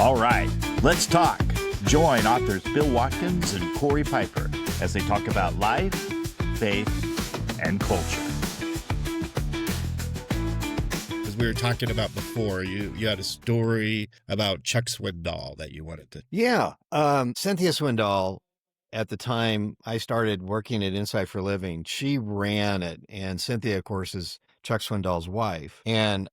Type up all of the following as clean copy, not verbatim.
All right, let's talk. Join authors Bill Watkins and Corey Piper as they talk about life, faith, and culture. As we were talking about before, you had a story about Chuck Swindoll that you wanted to. Yeah. Cynthia Swindoll, at the time I started working at Insight for Living, she ran it. And Cynthia, of course, is Chuck Swindoll's wife. And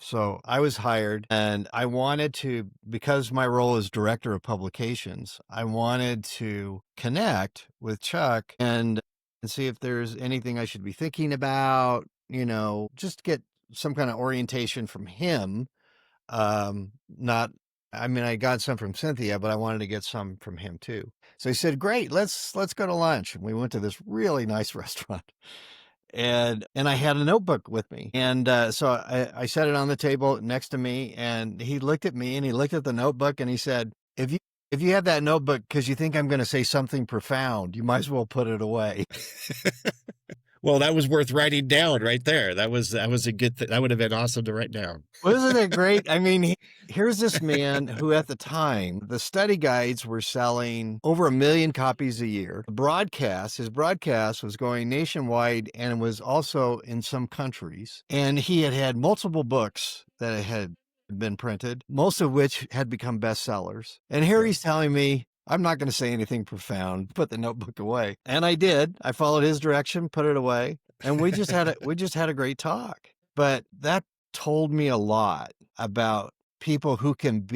so I was hired, and I wanted to, because my role is director of publications, I wanted to connect with Chuck and see if there's anything I should be thinking about, just get some kind of orientation from him. I got some from Cynthia, but I wanted to get some from him too. So he said, great, let's go to lunch. And we went to this really nice restaurant. And I had a notebook with me. And so I set it on the table next to me, and he looked at me and he looked at the notebook and he said, if you have that notebook because you think I'm going to say something profound, you might as well put it away. Well, that was worth writing down right there. That was a good thing. That would have been awesome to write down. Wasn't it great? I mean, here's this man who at the time, the study guides were selling over 1 million copies a year. His broadcast was going nationwide and was also in some countries. And he had multiple books that had been printed, most of which had become bestsellers. And here he's telling me, I'm not going to say anything profound, put the notebook away. And I did. I followed his direction, put it away. And we just had a great talk. But that told me a lot about people who can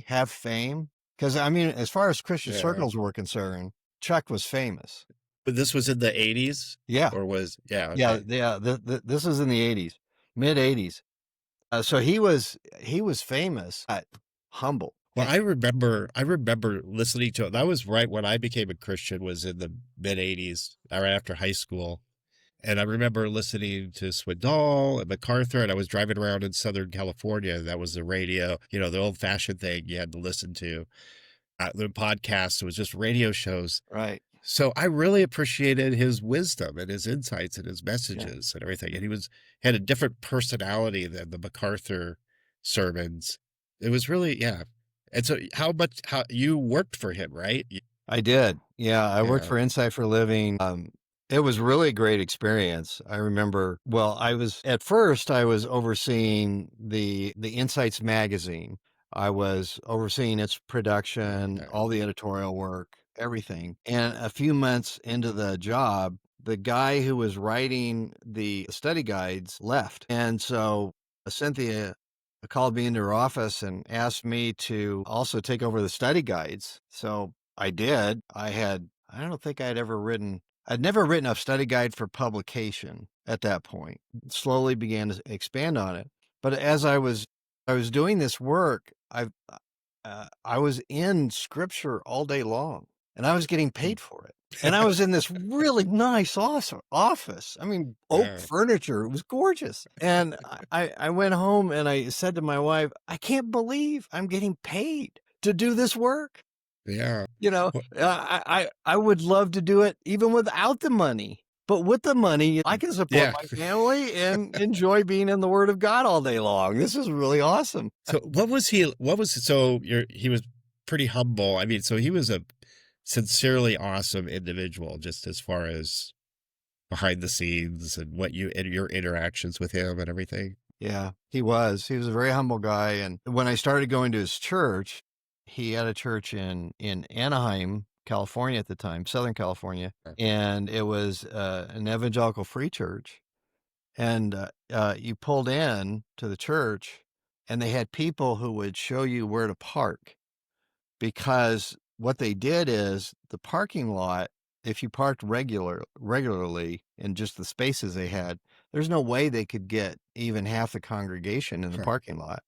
have fame. Because, I mean, as far as Christian circles were concerned, Chuck was famous. But this was in the 80s? Yeah. Or was, okay. Yeah. This was in the 80s, mid 80s. So he was famous, humble. Well, I remember listening to it. That was right when I became a Christian, was in the mid 80s, right after high school. And I remember listening to Swindoll and MacArthur, and I was driving around in Southern California. That was the radio, the old fashioned thing you had to listen to. The podcasts, it was just radio shows. Right. So I really appreciated his wisdom and his insights and his messages and everything. And he had a different personality than the MacArthur sermons. It was really, And so how you worked for him, right? I did. Yeah. I worked for Insight for Living. It was really a great experience. I remember, I was overseeing the Insights magazine. I was overseeing its production, all the editorial work, everything. And a few months into the job, the guy who was writing the study guides left. And so Cynthia called me into her office and asked me to also take over the study guides. So I did. I don't think I'd never written a study guide for publication at that point. Slowly began to expand on it. But as I was doing this work, I was in scripture all day long, and I was getting paid for it. And I was in this really nice office. I mean, oak furniture. It was gorgeous. And I went home and I said to my wife, I can't believe I'm getting paid to do this work. Yeah. I would love to do it even without the money. But with the money, I can support my family and enjoy being in the Word of God all day long. This is really awesome. So he was pretty humble. I mean, so he was a sincerely awesome individual, just as far as behind the scenes and your interactions with him and everything. Yeah, he was a very humble guy. And when I started going to his church, he had a church in Anaheim, California at the time, Southern California. And it was an evangelical free church. And you pulled in to the church and they had people who would show you where to park, because what they did is the parking lot, if you parked regularly in just the spaces they had, there's no way they could get even half the congregation in the parking lot.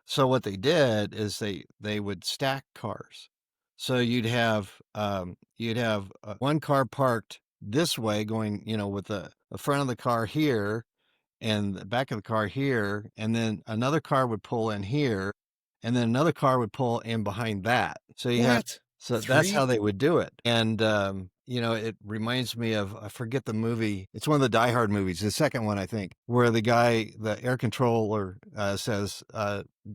So what they did is they would stack cars. So you'd have one car parked this way going, with the front of the car here and the back of the car here, and then another car would pull in here, and then another car would pull in behind that. So that's how they would do it. And it reminds me of, I forget the movie. It's one of the Die Hard movies, the second one, I think, where the air controller says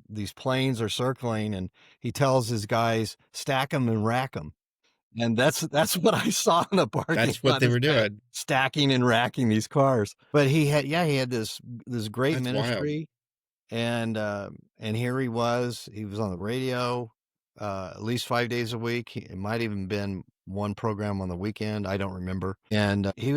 these planes are circling, and he tells his guys, stack them and rack them. And that's what I saw in the parking lot. That's what they were doing. Stacking and racking these cars. But he had this great That's ministry. And here he was on the radio at least 5 days a week. It might even been one program on the weekend. I don't remember. And he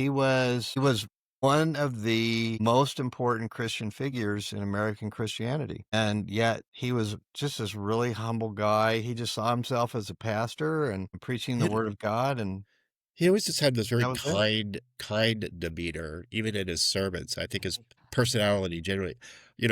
was one of the most important Christian figures in American Christianity. And yet he was just this really humble guy. He just saw himself as a pastor and preaching the word of God. And he always just had this very that was kind demeanor, even in his sermons. I think his personality generally,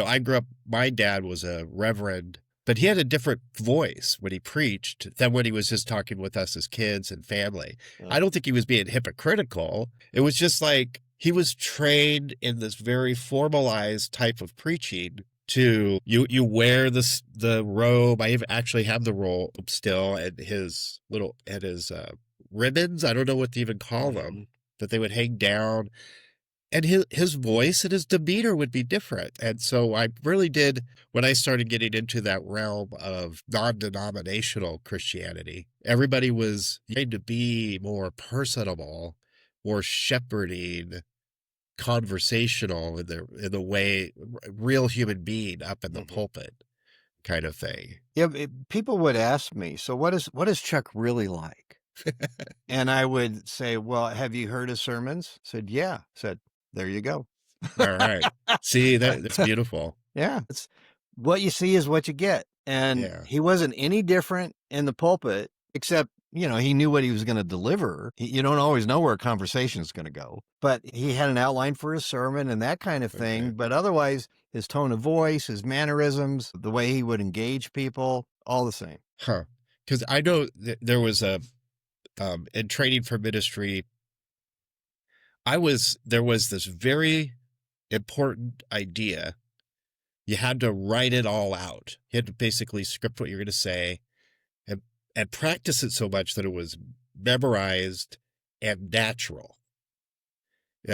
I grew up, my dad was a reverend, but he had a different voice when he preached than when he was just talking with us as kids and family. Yeah. I don't think he was being hypocritical. It was just like he was trained in this very formalized type of preaching to you wear the robe. I even actually have the robe still, and his ribbons. I don't know what to even call them, that they would hang down. And his voice and his demeanor would be different. And so I really did, when I started getting into that realm of non-denominational Christianity, everybody was trying to be more personable, more shepherding, conversational in the way, real human being up in the pulpit kind of thing. Yeah, people would ask me, so what is Chuck really like? And I would say, well, have you heard his sermons? I said, yeah. I said, there you go. All right. See, that's beautiful. Yeah. It's what you see is what you get. And he wasn't any different in the pulpit, except, he knew what he was going to deliver. You don't always know where a conversation is going to go, but he had an outline for his sermon and that kind of thing. Okay. But otherwise, his tone of voice, his mannerisms, the way he would engage people, all the same. Huh. Because I know there was in training for ministry, there was this very important idea. You had to write it all out. You had to basically script what you're going to say and practice it so much that it was memorized and natural.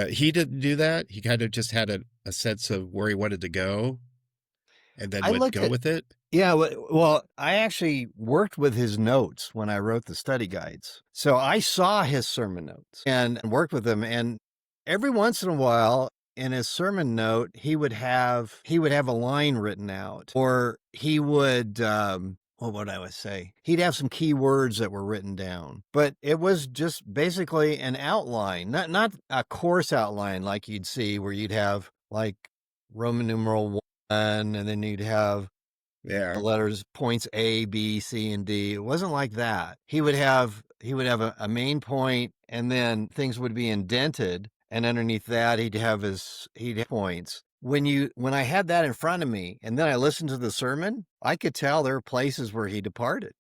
He didn't do that. He kind of just had a sense of where he wanted to go and then would go with it. Yeah, well, I actually worked with his notes when I wrote the study guides. So I saw his sermon notes and worked with them. And every once in a while in his sermon note, he would have a line written out, or he would, what would I would say? He'd have some key words that were written down, but it was just basically an outline, not a course outline like you'd see where you'd have like Roman numeral 1, and then you'd have the letters points A, B, C, and D. It wasn't like that. He would have a main point, and then things would be indented, and underneath that he'd have points. When I had that in front of me, and then I listened to the sermon, I could tell there were places where he departed.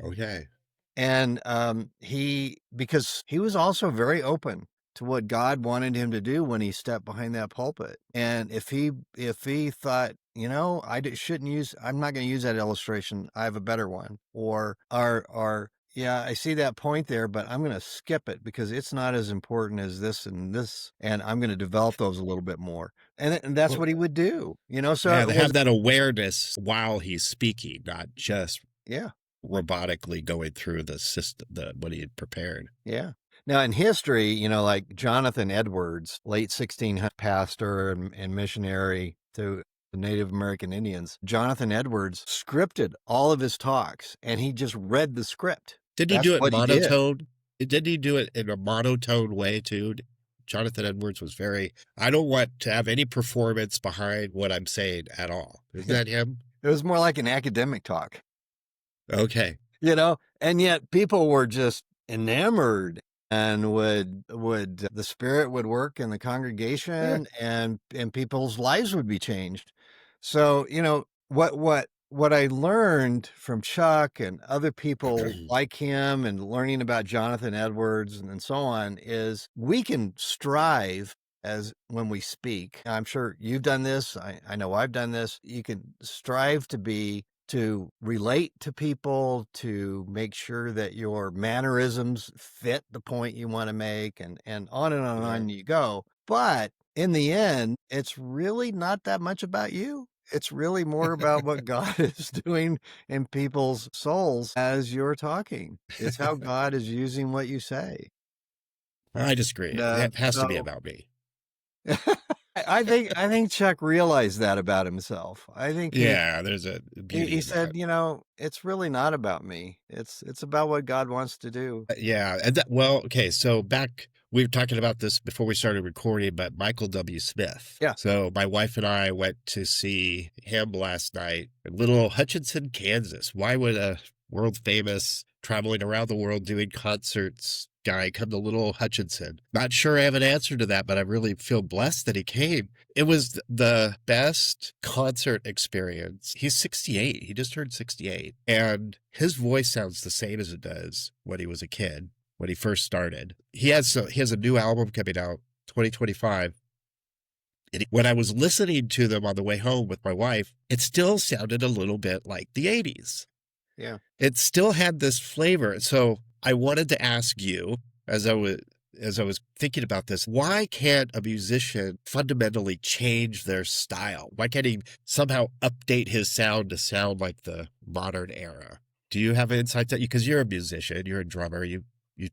Okay. And because he was also very open to what God wanted him to do when he stepped behind that pulpit. And if he thought, I'm not going to use that illustration, I have a better one. Or yeah, I see that point there, but I'm going to skip it because it's not as important as this and this, and I'm going to develop those a little bit more. And that's what he would do, So they have that awareness while he's speaking, not just robotically going through the system, what he had prepared. Yeah. Now, in history, like Jonathan Edwards, late 1600 pastor and missionary to the Native American Indians, Jonathan Edwards scripted all of his talks, and he just read the script. Did he do it monotone? Did he do it in a monotone way too? Jonathan Edwards was I don't want to have any performance behind what I'm saying at all. Is that him? It was more like an academic talk. Okay. And yet people were just enamored, and the Spirit would work in the congregation, and people's lives would be changed. So, what I learned from Chuck and other people like him, and learning about Jonathan Edwards and so on, is we can strive as when we speak. I'm sure you've done this. I know I've done this. You can strive to be to relate to people, to make sure that your mannerisms fit the point you want to make, and on and on you go. But in the end, it's really not that much about you. It's really more about what God is doing in people's souls as you're talking. It's how God is using what you say. I disagree. It has to be about me. I think Chuck realized that about himself. I think there's a beauty. He said, it's really not about me. It's about what God wants to do. Yeah. And okay. So we were talking about this before we started recording, but Michael W. Smith. Yeah. So my wife and I went to see him last night in little Hutchinson, Kansas. Why would a world famous, traveling around the world doing concerts guy come to little Hutchinson? Not sure I have an answer to that, but I really feel blessed that he came. It was the best concert experience. He's 68. He just turned 68. And his voice sounds the same as it does when he was a kid, when he first started. He has a new album coming out, 2025. And when I was listening to them on the way home with my wife, it still sounded a little bit like the 80s. Yeah. It still had this flavor. So I wanted to ask you, as I was thinking about this, why can't a musician fundamentally change their style? Why can't he somehow update his sound to sound like the modern era? Do you have insights that because you're a musician, you're a drummer, you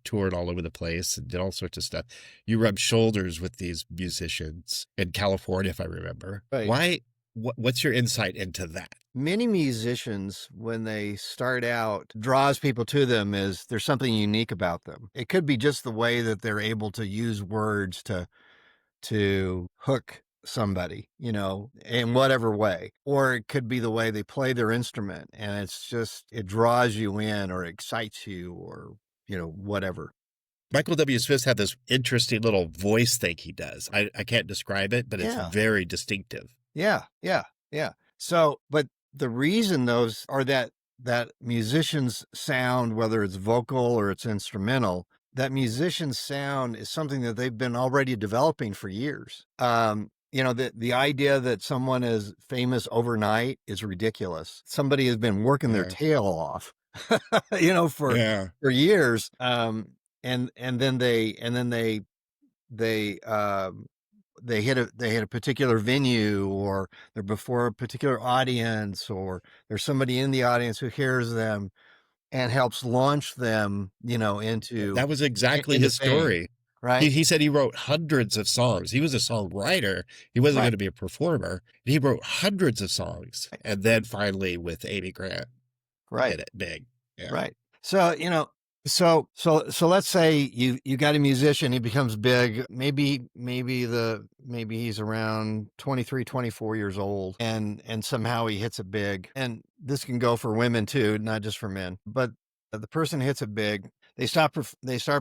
toured all over the place and did all sorts of stuff. You rubbed shoulders with these musicians in California, if I remember. Right. Why? What's your insight into that? Many musicians, when they start out, draws people to them is there's something unique about them. It could be just the way that they're able to use words to hook somebody, in whatever way. Or it could be the way they play their instrument, and it draws you in or excites you or, whatever. Michael W. Smith had this interesting little voice thing he does. I can't describe it, but it's very distinctive. Yeah. So, but the reason those are that musician's sound, whether it's vocal or it's instrumental, that musician's sound is something that they've been already developing for years. The idea that someone is famous overnight is ridiculous. Somebody has been working their tail off, for years. And then they hit a particular venue, or they're before a particular audience, or there's somebody in the audience who hears them and helps launch them, into that was exactly his story. Right. He said he wrote hundreds of songs. He was a songwriter. He wasn't going to be a performer. He wrote hundreds of songs. And then finally with Amy Grant, hit it big. Yeah. Right. So, so let's say you got a musician, he becomes big. Maybe he's around 23, 24 years old, and somehow he hits it big. And this can go for women too, not just for men. But the person hits it big. They start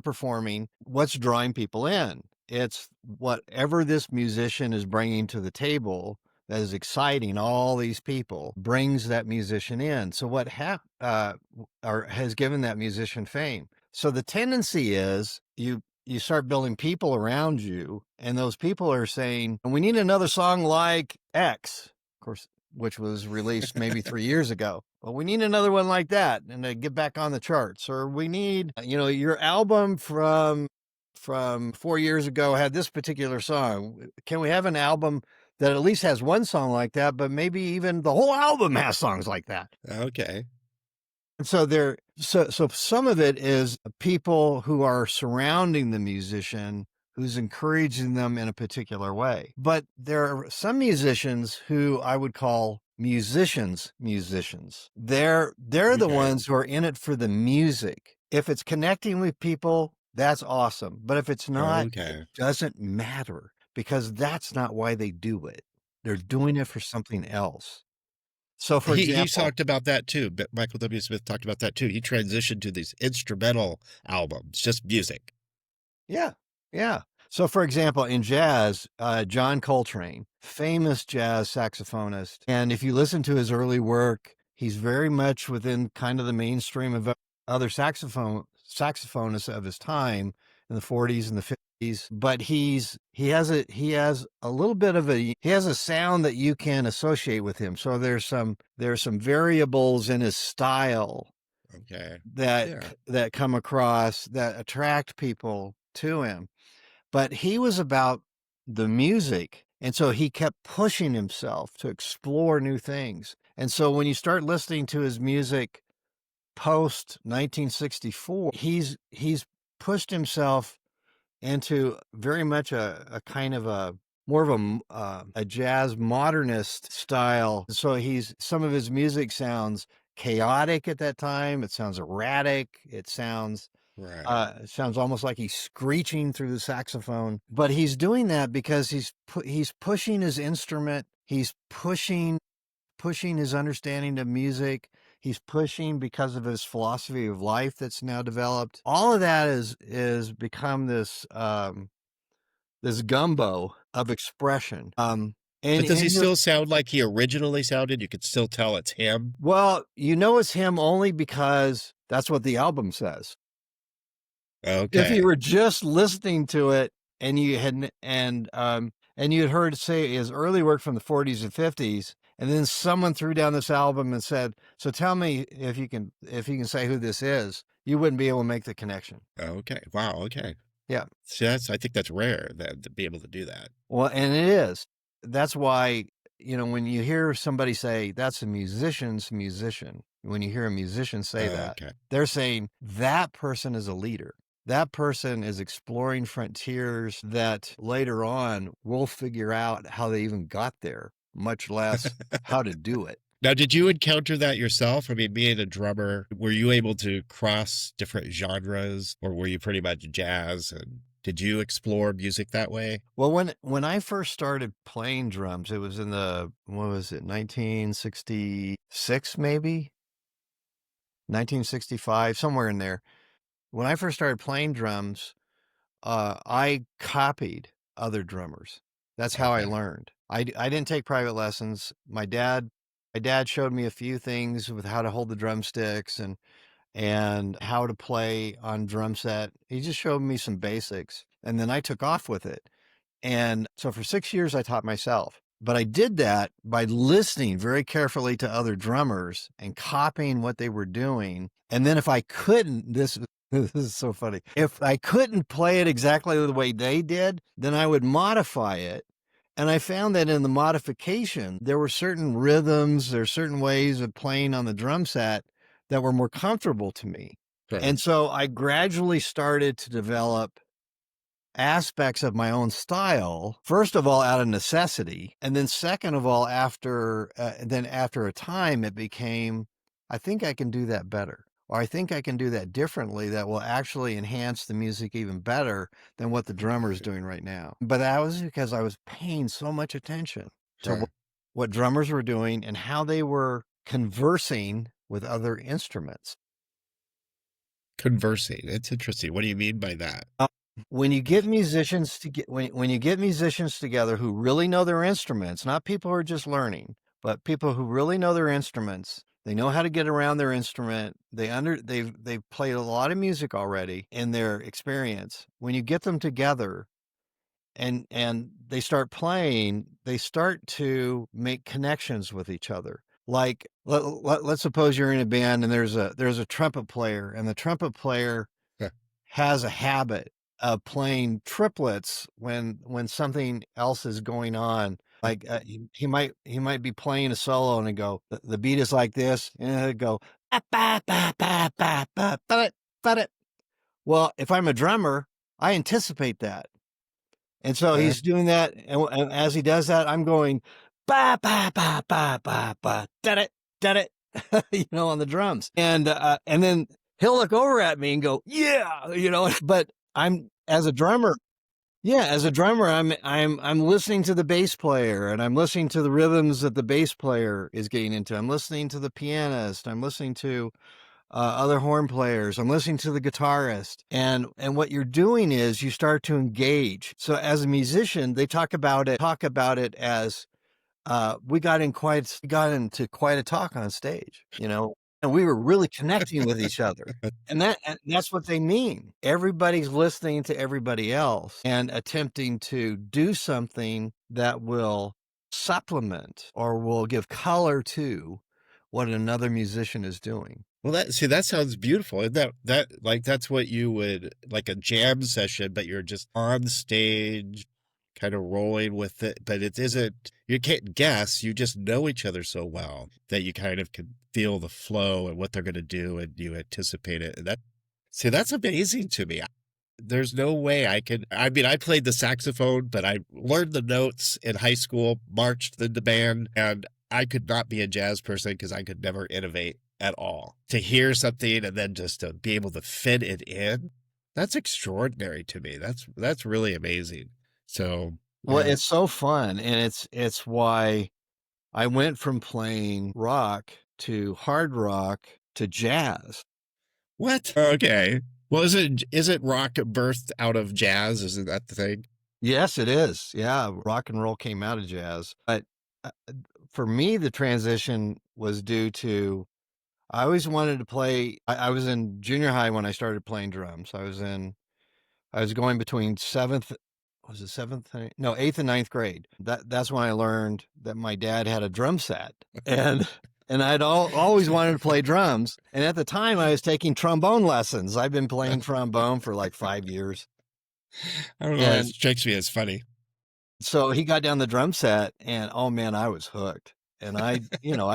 performing. What's drawing people in? It's whatever this musician is bringing to the table that is exciting all these people, brings that musician in. So what has given that musician fame. So the tendency is you start building people around you, and those people are saying, we need another song like X, of course, which was released maybe 3 years ago. Well, we need another one like that and to get back on the charts. Or we need, your album from 4 years ago had this particular song. Can we have an album that at least has one song like that, but maybe even the whole album has songs like that? Okay. And so so some of it is people who are surrounding the musician, who's encouraging them in a particular way. But there are some musicians who I would call musicians. They're the ones who are in it for the music. If it's connecting with people, that's awesome. But if it's not, it doesn't matter, because that's not why they do it. They're doing it for something else. So for example, he talked about that too. But Michael W. Smith talked about that too. He transitioned to these instrumental albums, just music. Yeah. So for example, in jazz, John Coltrane, famous jazz saxophonist. And if you listen to his early work, he's very much within kind of the mainstream of other saxophonists of his time in the 40s and the 50s. he has a little bit of he has a sound that you can associate with him. So there's some variables in his style Okay. that come across that attract people to him. But he was about the music, and so he kept pushing himself to explore new things. And so when you start listening to his music post 1964, he's pushed himself into very much a kind of a more of a jazz modernist style. So some of his music sounds chaotic at that time. It sounds erratic. It sounds almost like he's screeching through the saxophone. But he's doing that because he's pushing his instrument. He's pushing his understanding of music. He's pushing because of his philosophy of life that's now developed. All of that is become this this gumbo of expression. But does he still sound like he originally sounded? You could still tell it's him? Well, it's him only because that's what the album says. Okay. If you were just listening to it and you had heard, say, his early work from the 40s and 50s, and then someone threw down this album and said, "So tell me if you can say who this is," you wouldn't be able to make the connection. Okay. Wow. Okay. Yeah. So I think that's rare to be able to do that. Well, and it is. That's why, when you hear somebody say that's a musician's musician, when you hear a musician say that, they're saying that person is a leader. That person is exploring frontiers that later on we'll figure out how they even got there, much less how to do it. Now, did you encounter that yourself? I mean, being a drummer, were you able to cross different genres, or were you pretty much jazz? And did you explore music that way? Well, when I first started playing drums, it was in 1966, maybe 1965, somewhere in there. When I first started playing drums, I copied other drummers. That's how I learned. I didn't take private lessons. My dad showed me a few things with how to hold the drumsticks and how to play on drum set. He just showed me some basics, and then I took off with it. And so for 6 years, I taught myself. But I did that by listening very carefully to other drummers and copying what they were doing. And then if I couldn't, this is so funny. If I couldn't play it exactly the way they did, then I would modify it. And I found that in the modification, there were certain rhythms, there are certain ways of playing on the drum set that were more comfortable to me. Sure. And so I gradually started to develop aspects of my own style, first of all, out of necessity. And then second of all, after a time, it became, I think I can do that better. Or I think I can do that differently that will actually enhance the music even better than what the drummer is doing right now. But that was because I was paying so much attention to what drummers were doing and how they were conversing with other instruments. Conversing. It's interesting. What do you mean by that? When you get musicians when you get musicians together who really know their instruments, not people who are just learning, but people who really know their instruments, they know how to get around their instrument. They've played a lot of music already in their experience. When you get them together and they start playing, they start to make connections with each other. Like let's suppose you're in a band and there's a trumpet player, and the trumpet player has a habit of playing triplets when something else is going on. Like he might be playing a solo and go, the beat is like this, and it'd go, ba, ba, ba, ba, ba, ba, ba. Well, if I'm a drummer, I anticipate that. And so he's doing that. And as he does that, I'm going, ba, ba, ba, ba, ba, ba, da it, on the drums. And then he'll look over at me and go, yeah, but as a drummer, I'm listening to the bass player, and I'm listening to the rhythms that the bass player is getting into. I'm listening to the pianist. I'm listening to other horn players. I'm listening to the guitarist. And what you're doing is you start to engage. So as a musician, they talk about it as we got into quite a talk on stage. and we were really connecting with each other. And that's what they mean. Everybody's listening to everybody else and attempting to do something that will supplement or will give color to what another musician is doing. Well, that sounds beautiful. And that's what you would, like a jam session, but you're just on stage, kind of rolling with it. But it isn't, you can't guess. You just know each other so well that you kind of can feel the flow and what they're going to do, and you anticipate it. And that's amazing to me. There's no way I played the saxophone, but I learned the notes in high school, marched in the band, and I could not be a jazz person because I could never innovate at all. To hear something and then just to be able to fit it in, that's extraordinary to me. That's really amazing. So, well, it's so fun, and it's why I went from playing rock to hard rock to jazz. What? Okay. Well, is it rock birthed out of jazz? Isn't that the thing? Yes, it is. Yeah, rock and roll came out of jazz. But for me, the transition was due to I always wanted to play. I was in junior high when I started playing drums. I was going between eighth and ninth grade. That's when I learned that my dad had a drum set, and I'd always wanted to play drums. And at the time, I was taking trombone lessons. I've been playing trombone for like 5 years. I don't know. It strikes me as funny. So he got down the drum set, and oh man, I was hooked. And I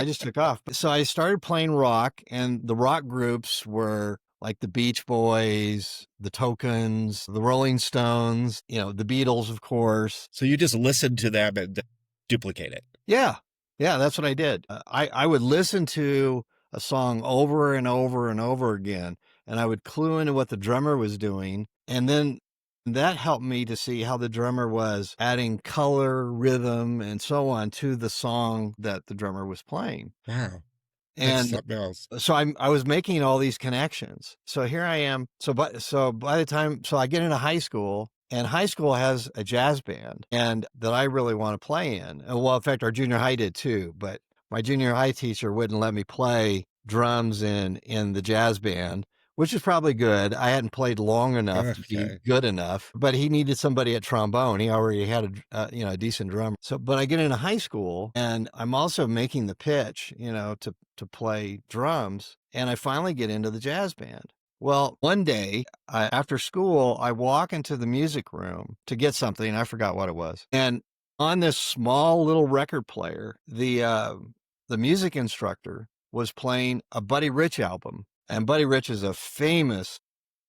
just took off. So I started playing rock, and the rock groups were like the Beach Boys, the Tokens, the Rolling Stones, the Beatles, of course. So you just listened to them and duplicate it. Yeah. Yeah, that's what I did. I would listen to a song over and over and over again, and I would clue into what the drummer was doing. And then that helped me to see how the drummer was adding color, rhythm, and so on to the song that the drummer was playing. Wow. And so I was making all these connections. So here I am. So by the time, I get into high school, and high school has a jazz band and that I really want to play in. And well, in fact, our junior high did too, but my junior high teacher wouldn't let me play drums in the jazz band, which is probably good. I hadn't played long enough to be good enough, but he needed somebody at trombone. He already had a decent drummer. So, but I get into high school, and I'm also making the pitch, to play drums, and I finally get into the jazz band. Well, one day after school, I walk into the music room to get something. I forgot what it was, and on this small little record player, the music instructor was playing a Buddy Rich album. And Buddy Rich is a famous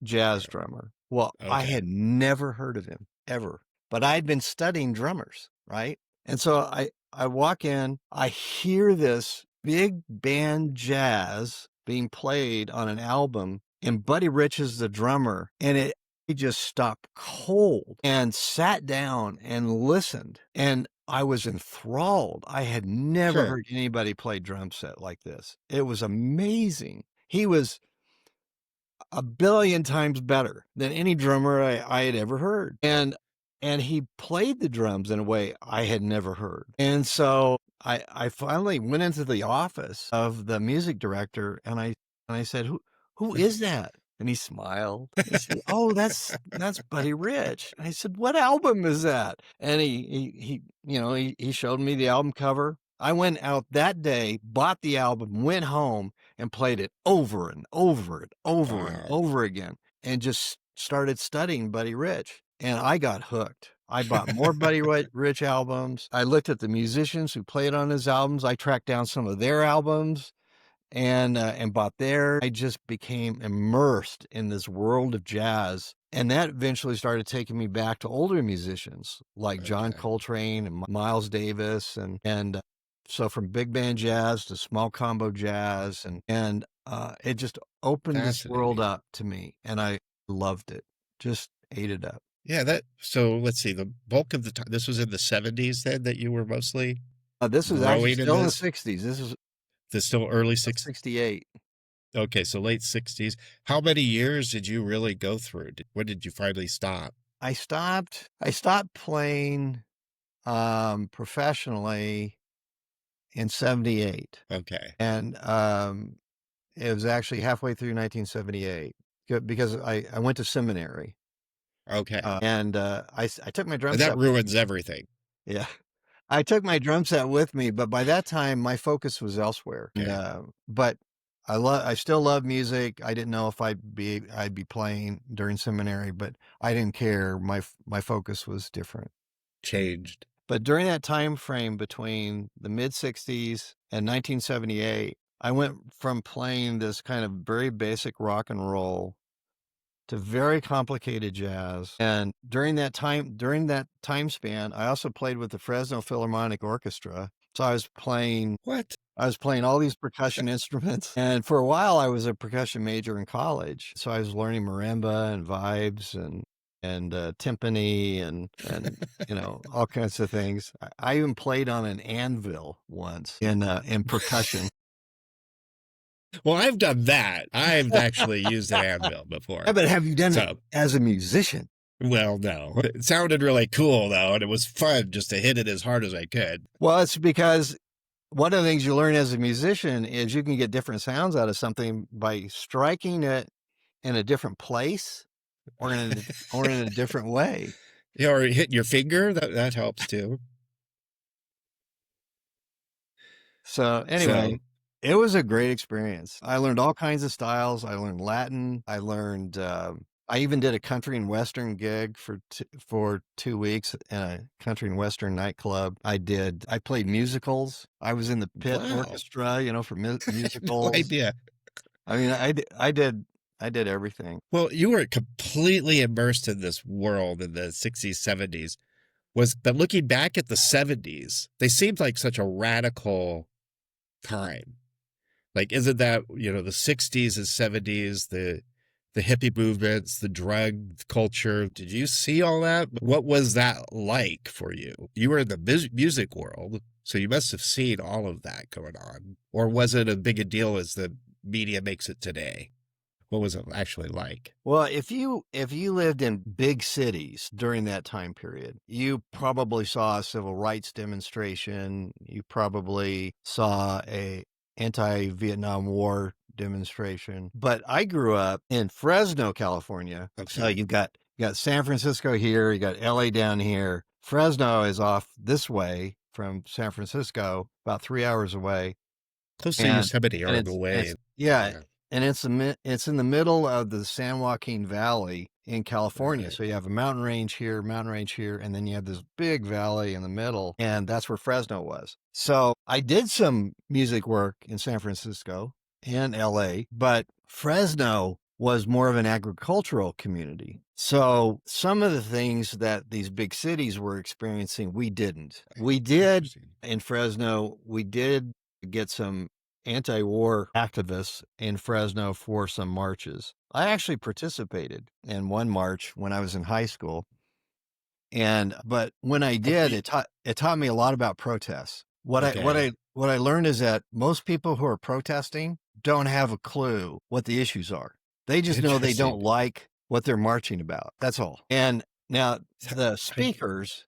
jazz drummer. Well, I had never heard of him ever, but I'd been studying drummers, right? And so I walk in, I hear this big band jazz being played on an album, and Buddy Rich is the drummer, and it just stopped cold and sat down and listened. And I was enthralled. I had never heard anybody play drum set like this. It was amazing. He was a billion times better than any drummer I had ever heard. And he played the drums in a way I had never heard. And so I finally went into the office of the music director, and I said, who is that? And he smiled. He said, "Oh, that's Buddy Rich." And I said, "What album is that?" And he showed me the album cover. I went out that day, bought the album, went home, and played it over and over and over and over again, and just started studying Buddy Rich. And I got hooked. I bought more Buddy Rich albums. I looked at the musicians who played on his albums. I tracked down some of their albums and bought theirs. I just became immersed in this world of jazz. And that eventually started taking me back to older musicians like John Coltrane and Miles Davis, and so from big band jazz to small combo jazz, and it just opened this world up to me, and I loved it. Just ate it up. Yeah, so let's see, the bulk of the time, this was in the 70s then that you were mostly this was actually still in the 60s. This is the still early 60s? 68. Okay, so late 60s. How many years did you really go through? When did you finally stop? I stopped playing professionally in 78. Okay. And It was actually halfway through 1978 because I went to seminary. Okay. And I took my drum And that set. ruins everything. Yeah. I took my drum set with me, but by that time my focus was elsewhere. Okay. But I still love music. I didn't know if I'd be playing during seminary, but I didn't care. My focus was different. Changed. But during that time frame between the mid 60s and 1978, I went from playing this kind of very basic rock and roll to very complicated jazz. And during that time span, I also played with the Fresno Philharmonic Orchestra. So I was playing all these percussion instruments. And for a while I was a percussion major in college. So I was learning marimba and vibes and timpani and all kinds of things. I even played on an anvil once in percussion. Well, I've done that. I've actually used an anvil before. Yeah, but have you done it as a musician? Well, no. It sounded really cool, though, and it was fun just to hit it as hard as I could. Well, it's because one of the things you learn as a musician is you can get different sounds out of something by striking it in a different place or in a different way. Yeah, or hitting your finger. That helps, too. So anyway, it was a great experience. I learned all kinds of styles. I learned Latin. I learned, I even did a country and Western gig for 2 weeks in a country and Western nightclub. I played musicals. I was in the pit orchestra, for musicals. No idea. I mean, I did everything. Well, you were completely immersed in this world in the 60s, 70s. But looking back at the 70s, they seemed like such a radical time. Like, isn't that, the 60s and 70s, the hippie movements, the drug culture? Did you see all that? What was that like for you? You were in the music world, so you must have seen all of that going on. Or was it as big a deal as the media makes it today? What was it actually like? Well, if you lived in big cities during that time period, you probably saw a civil rights demonstration. You probably saw a anti-Vietnam War demonstration. But I grew up in Fresno, California. Okay. So you got San Francisco here, you got LA down here. Fresno is off this way from San Francisco, about 3 hours away. Close to Yosemite on the way. Yeah. And it's in the middle of the San Joaquin Valley in California. Right. So you have a mountain range here, and then you have this big valley in the middle, and that's where Fresno was. So I did some music work in San Francisco and LA, but Fresno was more of an agricultural community. So some of the things that these big cities were experiencing, we didn't. We did in Fresno, we did get some anti-war activists in Fresno for some marches. I actually participated in one march when I was in high school. But when I did, it taught me a lot about protests. What I learned is that most people who are protesting don't have a clue what the issues are. They just know they don't like what they're marching about. That's all. And now the speakers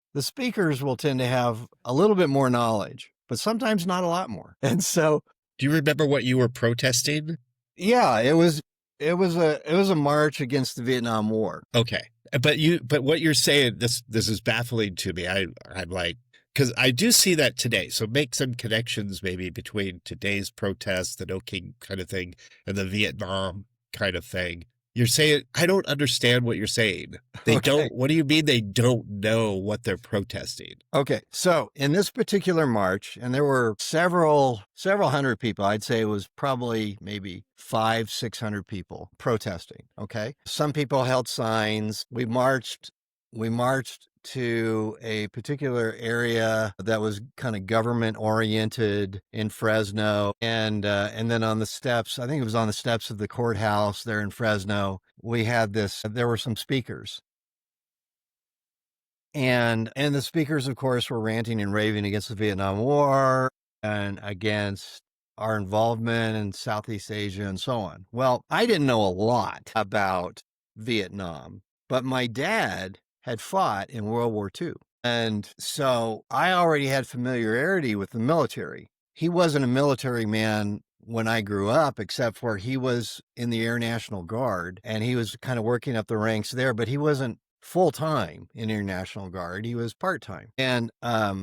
will tend to have a little bit more knowledge, but sometimes not a lot more. And so, do you remember what you were protesting? Yeah, it was a march against the Vietnam War. Okay. But what you're saying, this is baffling to me. I'm like, because I do see that today. So make some connections maybe between today's protests, the No King kind of thing, and the Vietnam kind of thing. You're saying, I don't understand what you're saying. They don't, what do you mean they don't know what they're protesting? Okay. So in this particular march, and there were several hundred people, I'd say it was probably maybe 500-600 people protesting. Okay. Some people held signs. We marched to a particular area that was kind of government oriented in Fresno. And then on the steps, I think it was on the steps of the courthouse there in Fresno, we had there were some speakers. And the speakers, of course, were ranting and raving against the Vietnam War and against our involvement in Southeast Asia and so on. Well, I didn't know a lot about Vietnam, but my dad had fought in World War II. And so I already had familiarity with the military. He wasn't a military man when I grew up, except for he was in the Air National Guard and he was kind of working up the ranks there, but he wasn't full-time in Air National Guard. He was part-time. And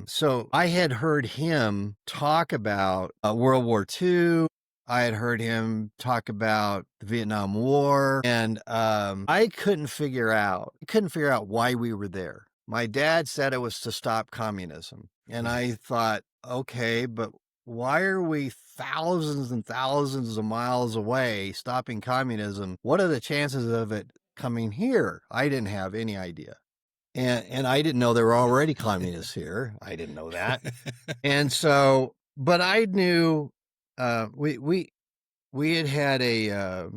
so I had heard him talk about World War II. I had heard him talk about the Vietnam War, and I couldn't figure out why we were there. My dad said it was to stop communism. And I thought, okay, but why are we thousands and thousands of miles away stopping communism? What are the chances of it coming here? I didn't have any idea. And I didn't know there were already communists here. I didn't know that. And so, but I knew we had a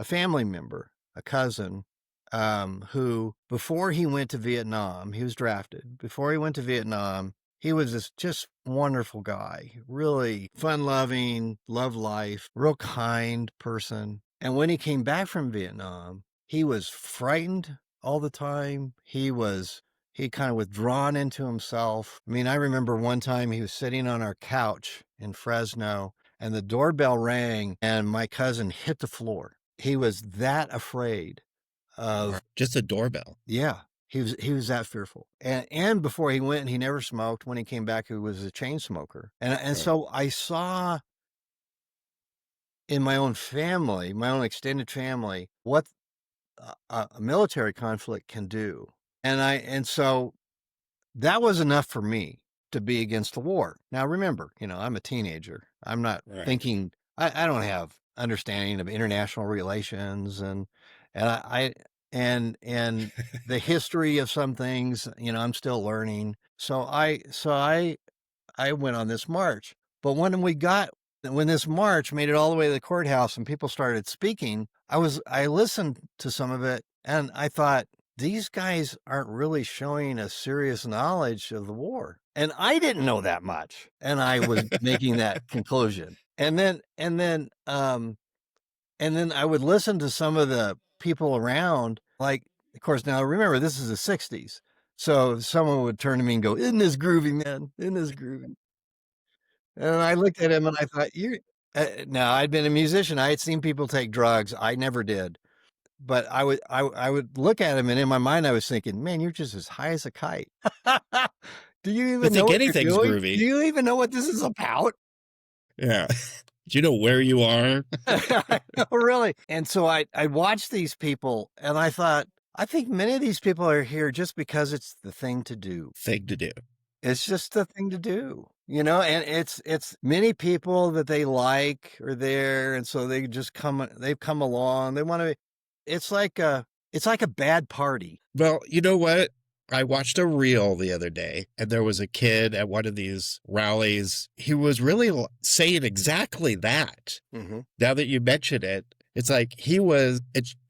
family member, a cousin, who, before he went to Vietnam, he was drafted. Before he went to Vietnam, he was this just wonderful guy, really fun-loving, loved life, real kind person. And when he came back from Vietnam, he was frightened all the time. He kind of withdrawn into himself. I mean, I remember one time he was sitting on our couch in Fresno, and the doorbell rang, and my cousin hit the floor. He was that afraid of just a doorbell. Yeah. He was that fearful. And before he went, he never smoked. When he came back, he was a chain smoker. And so I saw in my own family, my own extended family, what a military conflict can do. And so that was enough for me to be against the war. Now, remember, I'm a teenager. I'm not thinking, I don't have understanding of international relations and the history of some things, I'm still learning. So I went on this march. But when this march made it all the way to the courthouse and people started speaking, I listened to some of it and I thought, these guys aren't really showing a serious knowledge of the war. And I didn't know that much. And I was making that conclusion. And then I would listen to some of the people around, like, of course, now remember, this is the 60s. So someone would turn to me and go, "Isn't this groovy, man? Isn't this groovy?" And I looked at him and I thought, now I'd been a musician. I had seen people take drugs. I never did. But I would look at him, and in my mind, I was thinking, man, you're just as high as a kite. Do you even know what you're doing? Groovy. Do you even know what this is about? Yeah. Do you know where you are? Really? And so I watched these people and I thought, I think many of these people are here just because it's the thing to do. It's just the thing to do, and it's many people that they like are there. And so they've come along. They want to, it's like a bad party. Well, you know what? I watched a reel the other day, and there was a kid at one of these rallies. He was really saying exactly that. Mm-hmm. Now that you mention it, it's like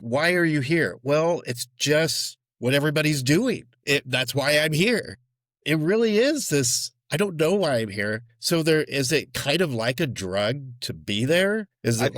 why are you here? Well, it's just what everybody's doing. That's why I'm here. It really is this. I don't know why I'm here. So is it kind of like a drug to be there? Is it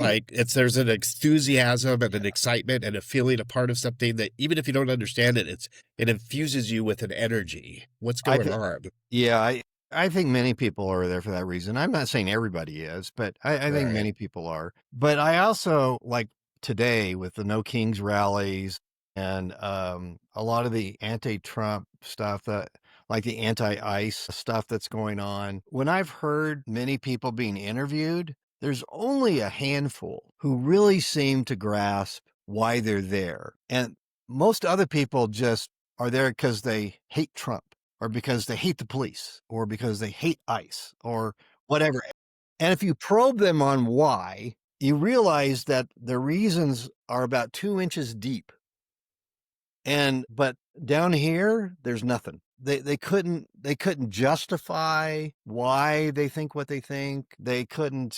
there's an enthusiasm and an excitement and a feeling a part of something that even if you don't understand it, it infuses you with an energy. What's going on? Yeah. I think many people are there for that reason. I'm not saying everybody is, but I think many people are. But I also, like today with the No Kings rallies and a lot of the anti-Trump stuff, like the anti-ICE stuff that's going on. When I've heard many people being interviewed, there's only a handful who really seem to grasp why they're there. And most other people just are there because they hate Trump or because they hate the police or because they hate ICE or whatever. And if you probe them on why, you realize that the reasons are about 2 inches deep. But down here, there's nothing. They couldn't justify why they think what they think.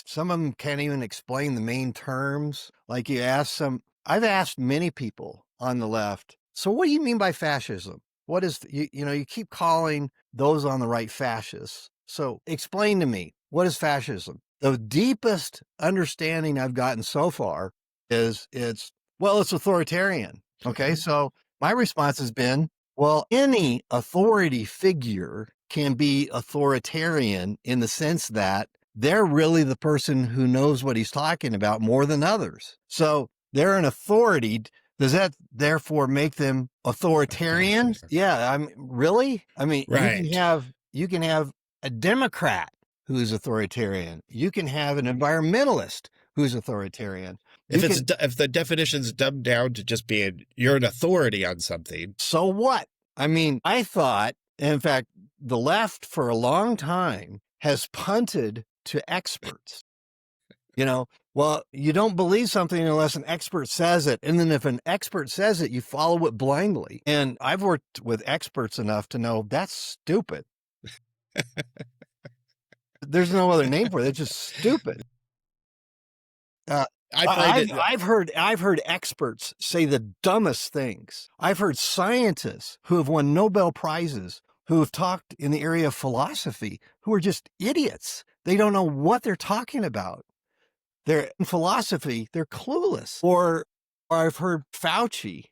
Some of them can't even explain the main terms. Like I've asked many people on the left, so what do you mean by fascism? What is, you keep calling those on the right fascists. So explain to me, what is fascism? The deepest understanding I've gotten so far is it's authoritarian. Okay. So my response has been, well, any authority figure can be authoritarian in the sense that they're really the person who knows what he's talking about more than others. So they're an authority. Does that therefore make them authoritarian? Yeah, really? I mean, Right. you can have a Democrat who's authoritarian. You can have an environmentalist who's authoritarian. If the definition's dumbed down to just being you're an authority on something. So what? I mean, I thought, in fact, the left for a long time has punted to experts. Well, you don't believe something unless an expert says it. And then if an expert says it, you follow it blindly. And I've worked with experts enough to know that's stupid. There's no other name for it. It's just stupid. I've heard experts say the dumbest things. I've heard scientists who have won Nobel Prizes, who have talked in the area of philosophy, who are just idiots. They don't know what they're talking about. They're in philosophy, they're clueless. Or I've heard Fauci,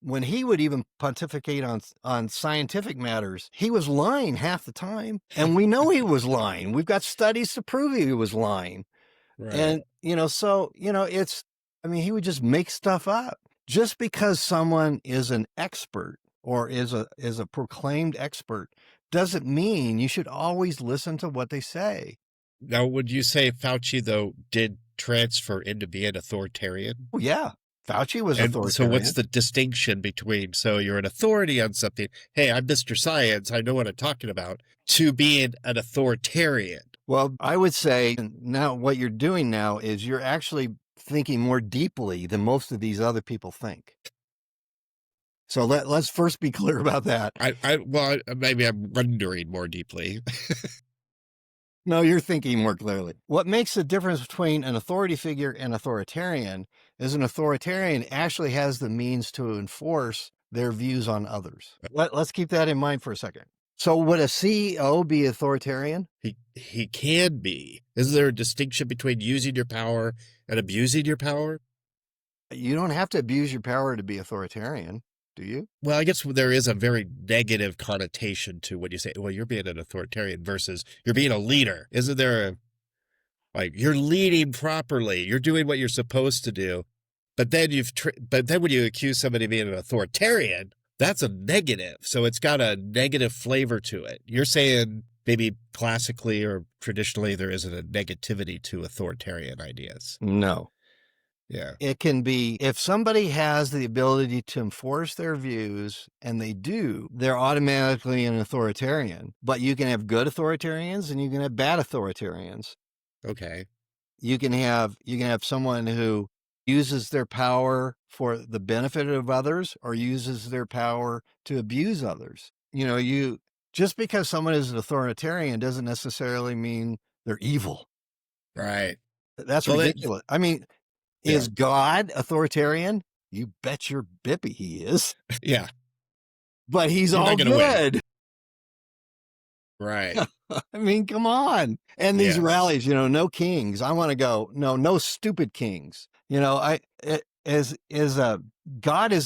when he would even pontificate on scientific matters, he was lying half the time. And we know he was lying. We've got studies to prove he was lying. Right. And, he would just make stuff up. Just because someone is an expert or is a proclaimed expert doesn't mean you should always listen to what they say. Now, would you say Fauci, though, did transfer into being authoritarian? Oh, yeah. Fauci was authoritarian. So what's the distinction between, so you're an authority on something, hey, I'm Mr. Science, I know what I'm talking about, to being an authoritarian? Well, I would say now what you're doing now is you're actually thinking more deeply than most of these other people think. So let's first be clear about that. Maybe I'm wondering more deeply. No, you're thinking more clearly. What makes the difference between an authority figure and authoritarian is an authoritarian actually has the means to enforce their views on others. Let's keep that in mind for a second. So would a CEO be authoritarian? He can be. Is there a distinction between using your power and abusing your power? You don't have to abuse your power to be authoritarian, do you? Well, I guess there is a very negative connotation to when you say, well, you're being an authoritarian versus you're being a leader. Isn't there you're leading properly, you're doing what you're supposed to do, but then when you accuse somebody of being an authoritarian, that's a negative. So it's got a negative flavor to it. You're saying maybe classically or traditionally there isn't a negativity to authoritarian ideas. No. Yeah. It can be, if somebody has the ability to enforce their views, and they do, they're automatically an authoritarian. But you can have good authoritarians and you can have bad authoritarians. Okay. You can have someone who uses their power for the benefit of others or uses their power to abuse others. Just because someone is an authoritarian doesn't necessarily mean they're evil. Right. That's ridiculous. Is God authoritarian? You bet your bippy he is. Yeah. But he's all good. Right. Come on. And these rallies, no kings. I want to go, no stupid kings. God is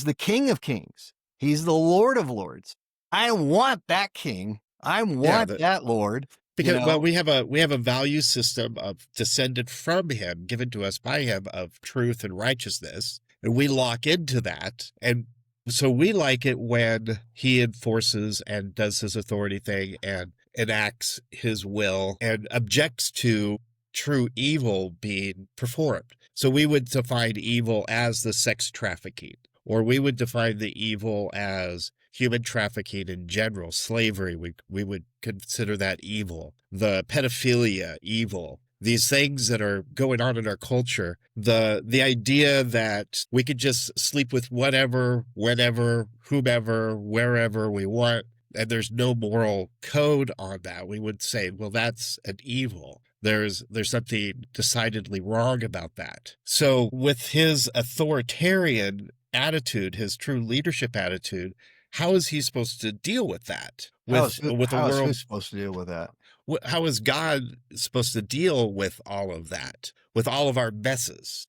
the King of Kings. He's the Lord of Lords. I want that king. I want that Lord. Because we have a value system descended from him, given to us by him, of truth and righteousness, and we lock into that. And so we like it when he enforces and does his authority thing and enacts his will and objects to true evil being performed. So we would define evil as the sex trafficking, or we would define the evil as human trafficking in general, slavery. We would consider that evil. The pedophilia, evil. These things that are going on in our culture, the idea that we could just sleep with whatever, whenever, whomever, wherever we want, and there's no moral code on that. We would say, well, that's an evil. There's something decidedly wrong about that. So with his authoritarian attitude, his true leadership attitude, how is he supposed to deal with that? How is he supposed to deal with that? How is God supposed to deal with all of that, with all of our messes?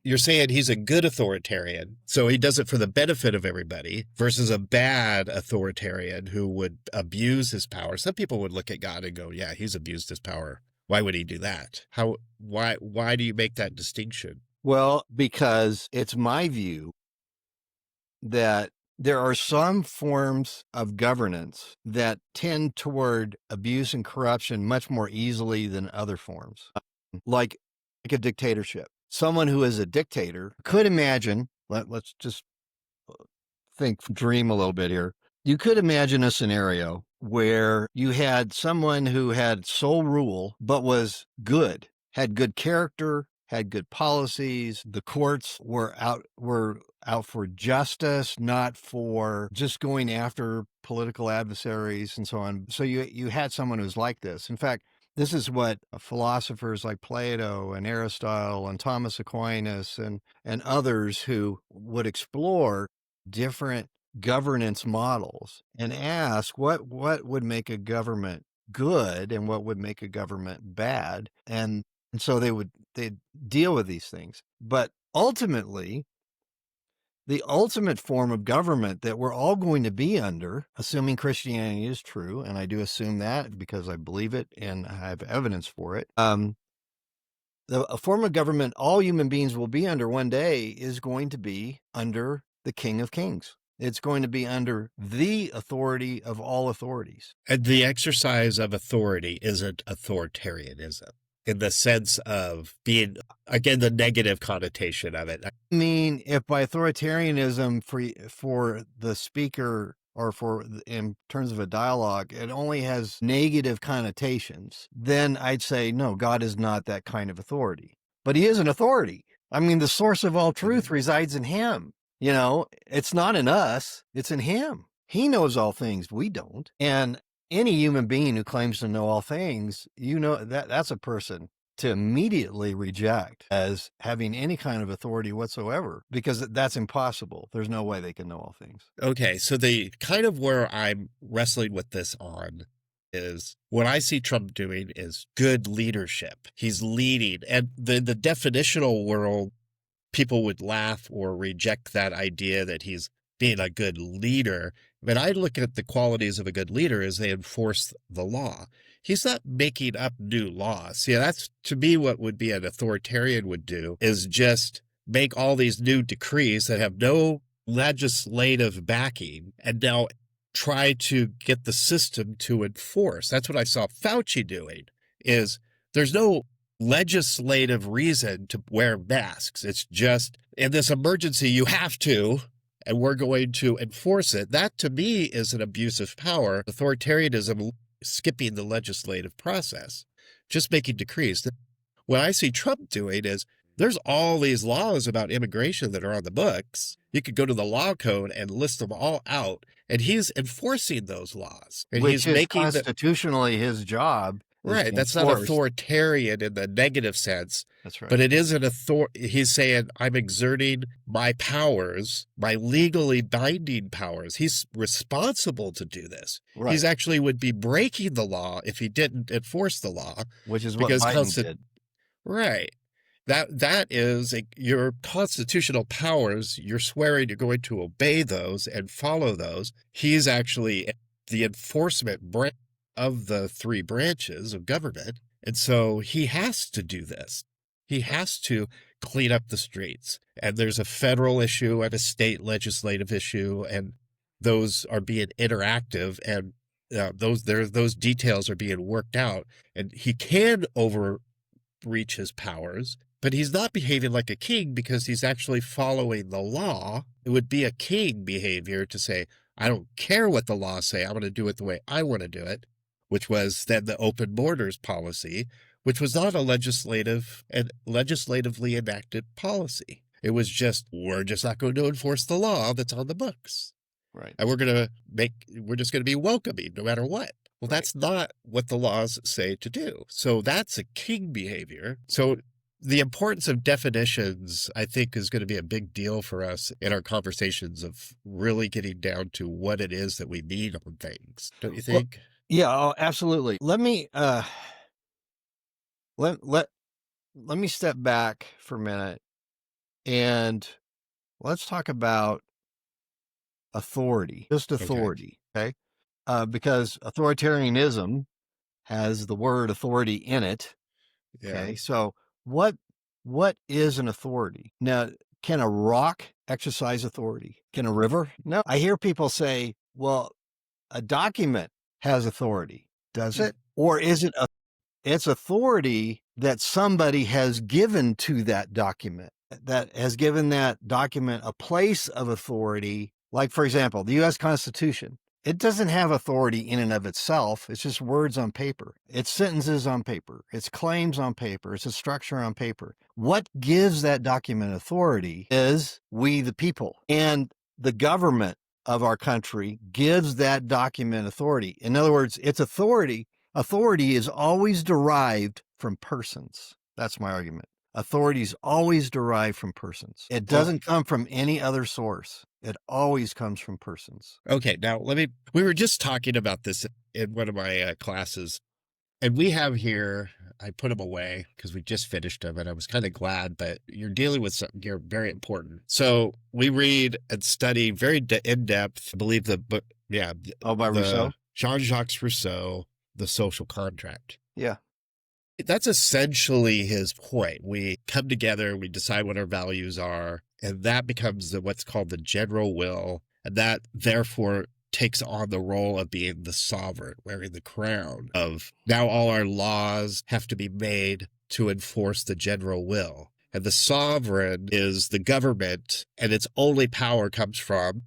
You're saying he's a good authoritarian, so he does it for the benefit of everybody, versus a bad authoritarian who would abuse his power. Some people would look at God and go, yeah, he's abused his power Why would he do that? Why do you make that distinction? Well, because it's my view that there are some forms of governance that tend toward abuse and corruption much more easily than other forms, like a dictatorship. Someone who is a dictator could imagine, let's just dream a little bit here. You could imagine a scenario where you had someone who had sole rule, but was good, had good character, had good policies. The courts were out for justice, not for just going after political adversaries and so on. So you had someone who's like this. In fact, this is what philosophers like Plato and Aristotle and Thomas Aquinas and others who would explore different governance models and ask what would make a government good and what would make a government bad. And so they'd deal with these things. But ultimately, the ultimate form of government that we're all going to be under, assuming Christianity is true, and I do assume that because I believe it and I have evidence for it, a form of government all human beings will be under one day is going to be under the King of Kings. It's going to be under the authority of all authorities. And the exercise of authority isn't authoritarianism in the sense of being, again, the negative connotation of it. I mean, if by authoritarianism for the speaker or in terms of a dialogue, it only has negative connotations, then I'd say, no, God is not that kind of authority. But he is an authority. I mean, the source of all truth resides in him. You know, it's not in us, it's in him. He knows all things, we don't. And any human being who claims to know all things, you know, that's a person to immediately reject as having any kind of authority whatsoever, because that's impossible. There's no way they can know all things. Okay, so the kind of where I'm wrestling with this on is what I see Trump doing is good leadership. He's leading, and the definitional world, people would laugh or reject that idea that he's being a good leader. But I look at the qualities of a good leader as they enforce the law. He's not making up new laws. See, that's to me what would be an authoritarian would do is just make all these new decrees that have no legislative backing and now try to get the system to enforce. That's what I saw Fauci doing is there's no legislative reason to wear masks. It's just in this emergency, you have to, and we're going to enforce it. That to me is an abuse of power. Authoritarianism, skipping the legislative process, just making decrees. What I see Trump doing is there's all these laws about immigration that are on the books. You could go to the law code and list them all out, and he's enforcing those laws. And which he's is making constitutionally his job. Right. That's not authoritarian in the negative sense. That's right. But it is he's saying, I'm exerting my powers, my legally binding powers. He's responsible to do this. Right. He's actually would be breaking the law if he didn't enforce the law. Which is what Biden did. Right. That is your constitutional powers. You're swearing you're going to obey those and follow those. He's actually the enforcement branch of the three branches of government. And so he has to do this. He has to clean up the streets. And there's a federal issue and a state legislative issue, and those are being interactive, and those details are being worked out. And he can overreach his powers, but he's not behaving like a king because he's actually following the law. It would be a king behavior to say, I don't care what the laws say. I'm going to do it the way I want to do it, which was then the open borders policy, which was not a legislatively enacted policy. It was just, we're just not going to enforce the law that's on the books. Right. And we're just going to be welcoming no matter what. Well, that's not what the laws say to do. So that's a king behavior. So the importance of definitions, I think, is going to be a big deal for us in our conversations of really getting down to what it is that we need on things. Don't you think? Well, yeah, oh, absolutely. Let me let me step back for a minute and let's talk about authority, just authority, okay? Because authoritarianism has the word authority in it, Yeah. Okay. So what is an authority? Now, can a rock exercise authority? Can a river? No. I hear people say, well, a document has authority. Does it? Or is it it's authority that somebody has given to that document, that has given that document a place of authority. Like, for example, the U.S. Constitution. It doesn't have authority in and of itself. It's just words on paper. It's sentences on paper. It's claims on paper. It's a structure on paper. What gives that document authority is we, the people. And the government of our country gives that document authority. In other words, its authority is always derived from persons. That's my argument. Authority is always derived from persons. It doesn't come from any other source. It always comes from persons. Okay, now we were just talking about this in one of my classes, and we have here, I put them away because we just finished them, and I was kind of glad, but you're dealing with something here very important. So we read and study very in-depth, I believe the book, by Rousseau? Jean-Jacques Rousseau, The Social Contract. Yeah. That's essentially his point. We come together, we decide what our values are, and that becomes what's called the general will, and that therefore takes on the role of being the sovereign, wearing the crown of now all our laws have to be made to enforce the general will. And the sovereign is the government, and its only power comes from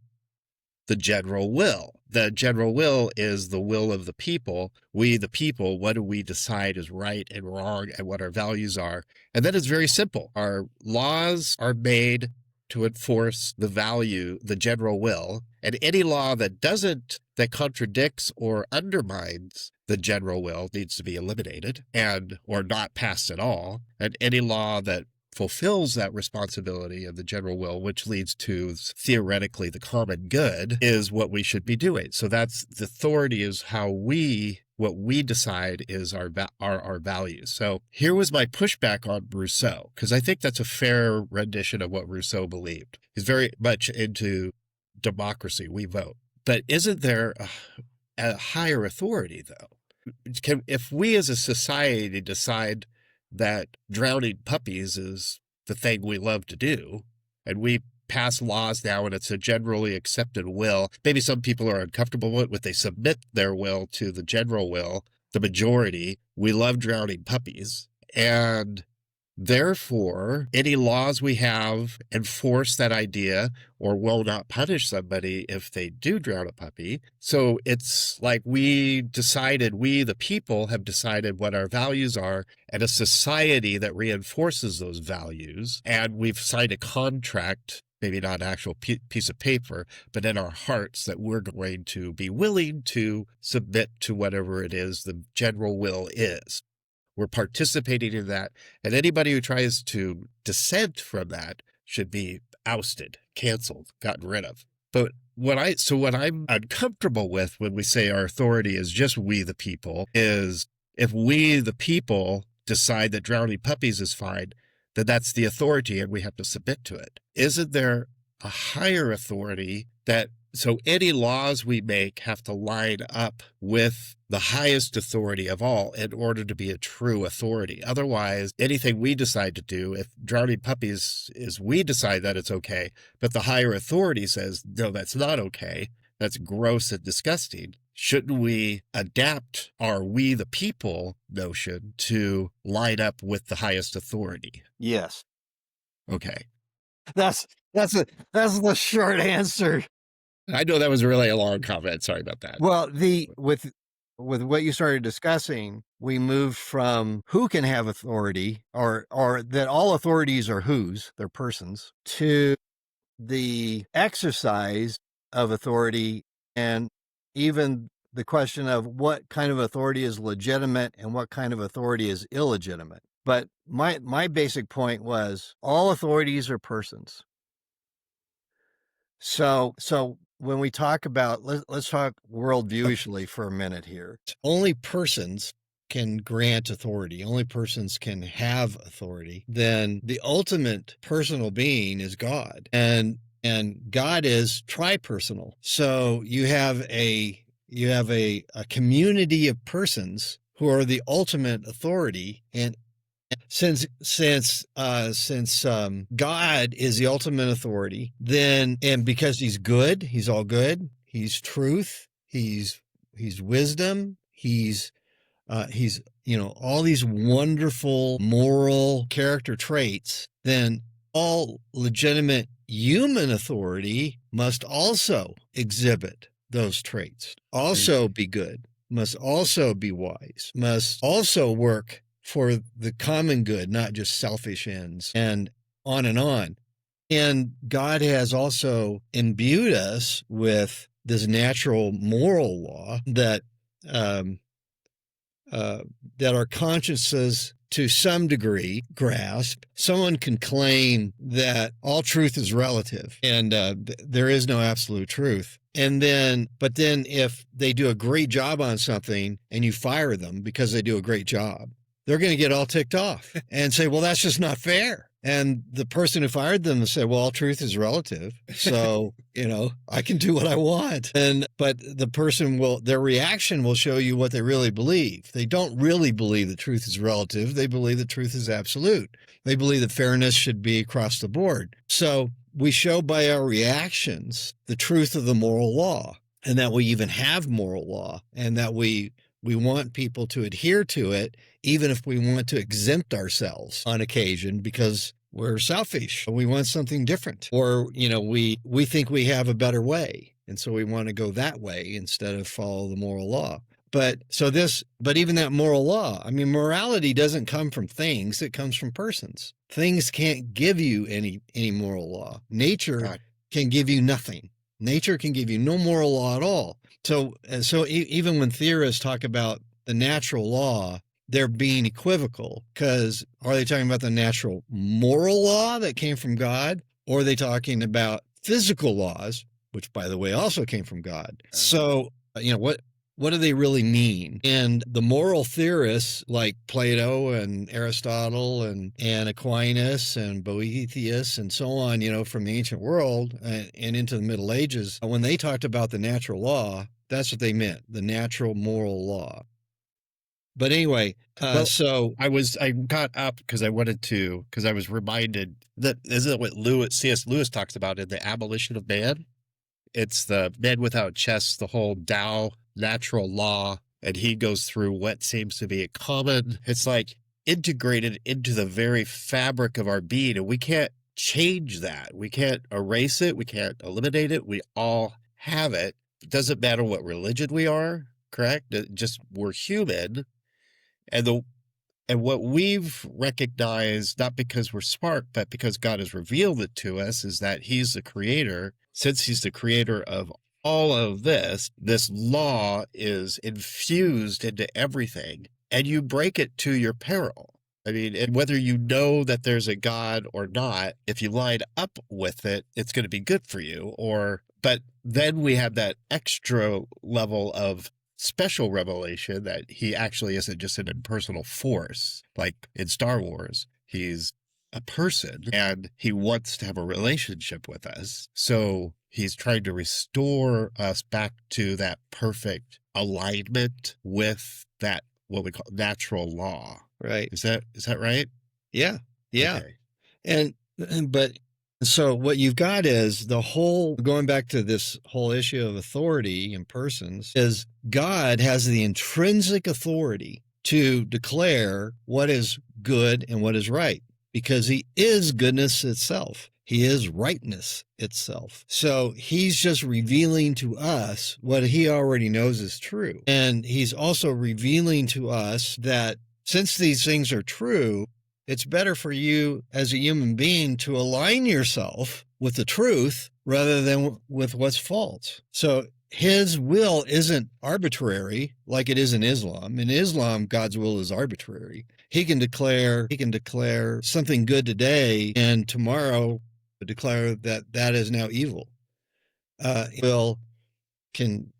the general will. The general will is the will of the people. We, the people, what do we decide is right and wrong and what our values are? And that is very simple. Our laws are made to enforce the general will, and any law that contradicts or undermines the general will needs to be eliminated or not passed at all. And any law that fulfills that responsibility of the general will, which leads to theoretically the common good, is what we should be doing. So that's the authority, is what we decide is our values. So here was my pushback on Rousseau, because I think that's a fair rendition of what Rousseau believed. He's very much into democracy, we vote. But isn't there a higher authority, though? If we as a society decide that drowning puppies is the thing we love to do, and we pass laws now and it's a generally accepted will, maybe some people are uncomfortable with it, but they submit their will to the general will, the majority, we love drowning puppies, and therefore any laws we have enforce that idea or will not punish somebody if they do drown a puppy. So it's like we, the people, have decided what our values are, and a society that reinforces those values, and we've signed a contract, maybe not an actual piece of paper, but in our hearts, that we're going to be willing to submit to whatever it is the general will is. We're participating in that, and anybody who tries to dissent from that should be ousted, canceled, gotten rid of. But what I'm uncomfortable with when we say our authority is just we the people is, if we the people decide that drowning puppies is fine, then that's the authority and we have to submit to it. Isn't there a higher authority so any laws we make have to line up with the highest authority of all in order to be a true authority? Otherwise, anything we decide to do, if drowning puppies we decide that it's okay, but the higher authority says, no, that's not okay, that's gross and disgusting, shouldn't we adapt our we the people notion to line up with the highest authority? Yes. Okay. That's the short answer. I know that was really a long comment. Sorry about that. Well, with what you started discussing, we moved from who can have authority, or that all authorities are they're persons, to the exercise of authority, and even the question of what kind of authority is legitimate and what kind of authority is illegitimate. But my basic point was all authorities are persons. So when we talk about, let's talk worldviewishly for a minute here. Only persons can grant authority. Only persons can have authority. Then the ultimate personal being is God, and God is tripersonal. So you have a community of persons who are the ultimate authority, and Since God is the ultimate authority, then, and because he's good, he's all good, he's truth, he's wisdom, he's all these wonderful moral character traits, then all legitimate human authority must also exhibit those traits, also be good, must also be wise, must also work for the common good, not just selfish ends, and on and on. And God has also imbued us with this natural moral law that our consciences, to some degree, grasp. Someone can claim that all truth is relative and there is no absolute truth. But then if they do a great job on something and you fire them because they do a great job, they're going to get all ticked off and say, well, that's just not fair. And the person who fired them said, well, all truth is relative. So, I can do what I want. But the person their reaction will show you what they really believe. They don't really believe that truth is relative. They believe that truth is absolute. They believe that fairness should be across the board. So we show by our reactions the truth of the moral law, and that we even have moral law, and that we want people to adhere to it, even if we want to exempt ourselves on occasion because we're selfish. We want something different. Or, we think we have a better way. And so we want to go that way instead of follow the moral law. But even that moral law, morality doesn't come from things. It comes from persons. Things can't give you any moral law. Nature can give you nothing. Nature can give you no moral law at all. So even when theorists talk about the natural law, they're being equivocal, because are they talking about the natural moral law that came from God, or are they talking about physical laws, which, by the way, also came from God? So, what do they really mean? And the moral theorists like Plato and Aristotle and Aquinas and Boethius and so on, from the ancient world and into the Middle Ages, when they talked about the natural law, that's what they meant, the natural moral law. But anyway, so I got up because I was reminded that isn't what C.S. Lewis talks about in The Abolition of Man? It's the man without chest, the whole Tao natural law, and he goes through what seems to be a common, it's like integrated into the very fabric of our being, and we can't change that. We can't erase it. We can't eliminate it. We all have it. It doesn't matter what religion we are, correct? We're human. And what we've recognized, not because we're smart, but because God has revealed it to us, is that he's the creator. Since he's the creator of all of this law is infused into everything, and you break it to your peril. And whether you know that there's a God or not, if you line up with it, it's going to be good for you. But then we have that extra level of special revelation that he actually isn't just an impersonal force, like in Star Wars. He's a person and he wants to have a relationship with us. So he's trying to restore us back to that perfect alignment with that, what we call natural law. Right. Is that right? Yeah. Okay. But so what you've got is going back to this whole issue of authority in persons, is God has the intrinsic authority to declare what is good and what is right, because he is goodness itself. He is rightness itself. So he's just revealing to us what he already knows is true. And he's also revealing to us that since these things are true, it's better for you as a human being to align yourself with the truth rather than with what's false. So his will isn't arbitrary like it is in Islam. In Islam, God's will is arbitrary. He can declare something good today and tomorrow declare that is now evil. Will can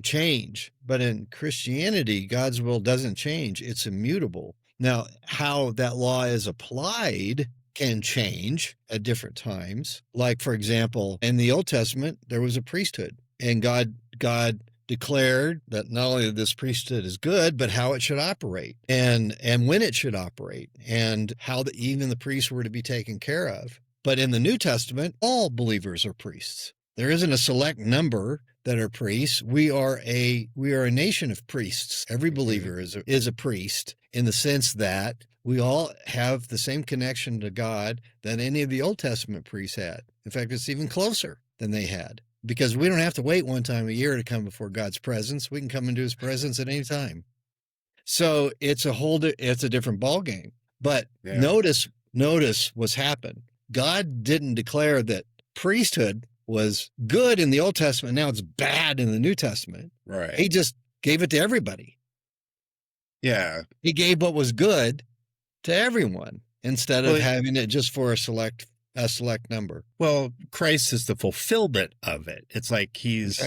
change, but in Christianity, God's will doesn't change. It's immutable. Now, how that law is applied can change at different times. Like, for example, in the Old Testament, there was a priesthood, and God declared that not only this priesthood is good, but how it should operate and when it should operate and how even the priests were to be taken care of. But in the New Testament, all believers are priests. There isn't a select number that are priests. We are a nation of priests. Every believer is a priest in the sense that we all have the same connection to God that any of the Old Testament priests had. In fact, it's even closer than they had, because we don't have to wait one time a year to come before God's presence. We can come into his presence at any time. So it's a different ballgame. But notice what's happened. God didn't declare that priesthood was good in the Old Testament. Now it's bad in the New Testament. Right. He just gave it to everybody. Yeah. He gave what was good to everyone instead of having it just for a select number. Well, Christ is the fulfillment of it. It's like he's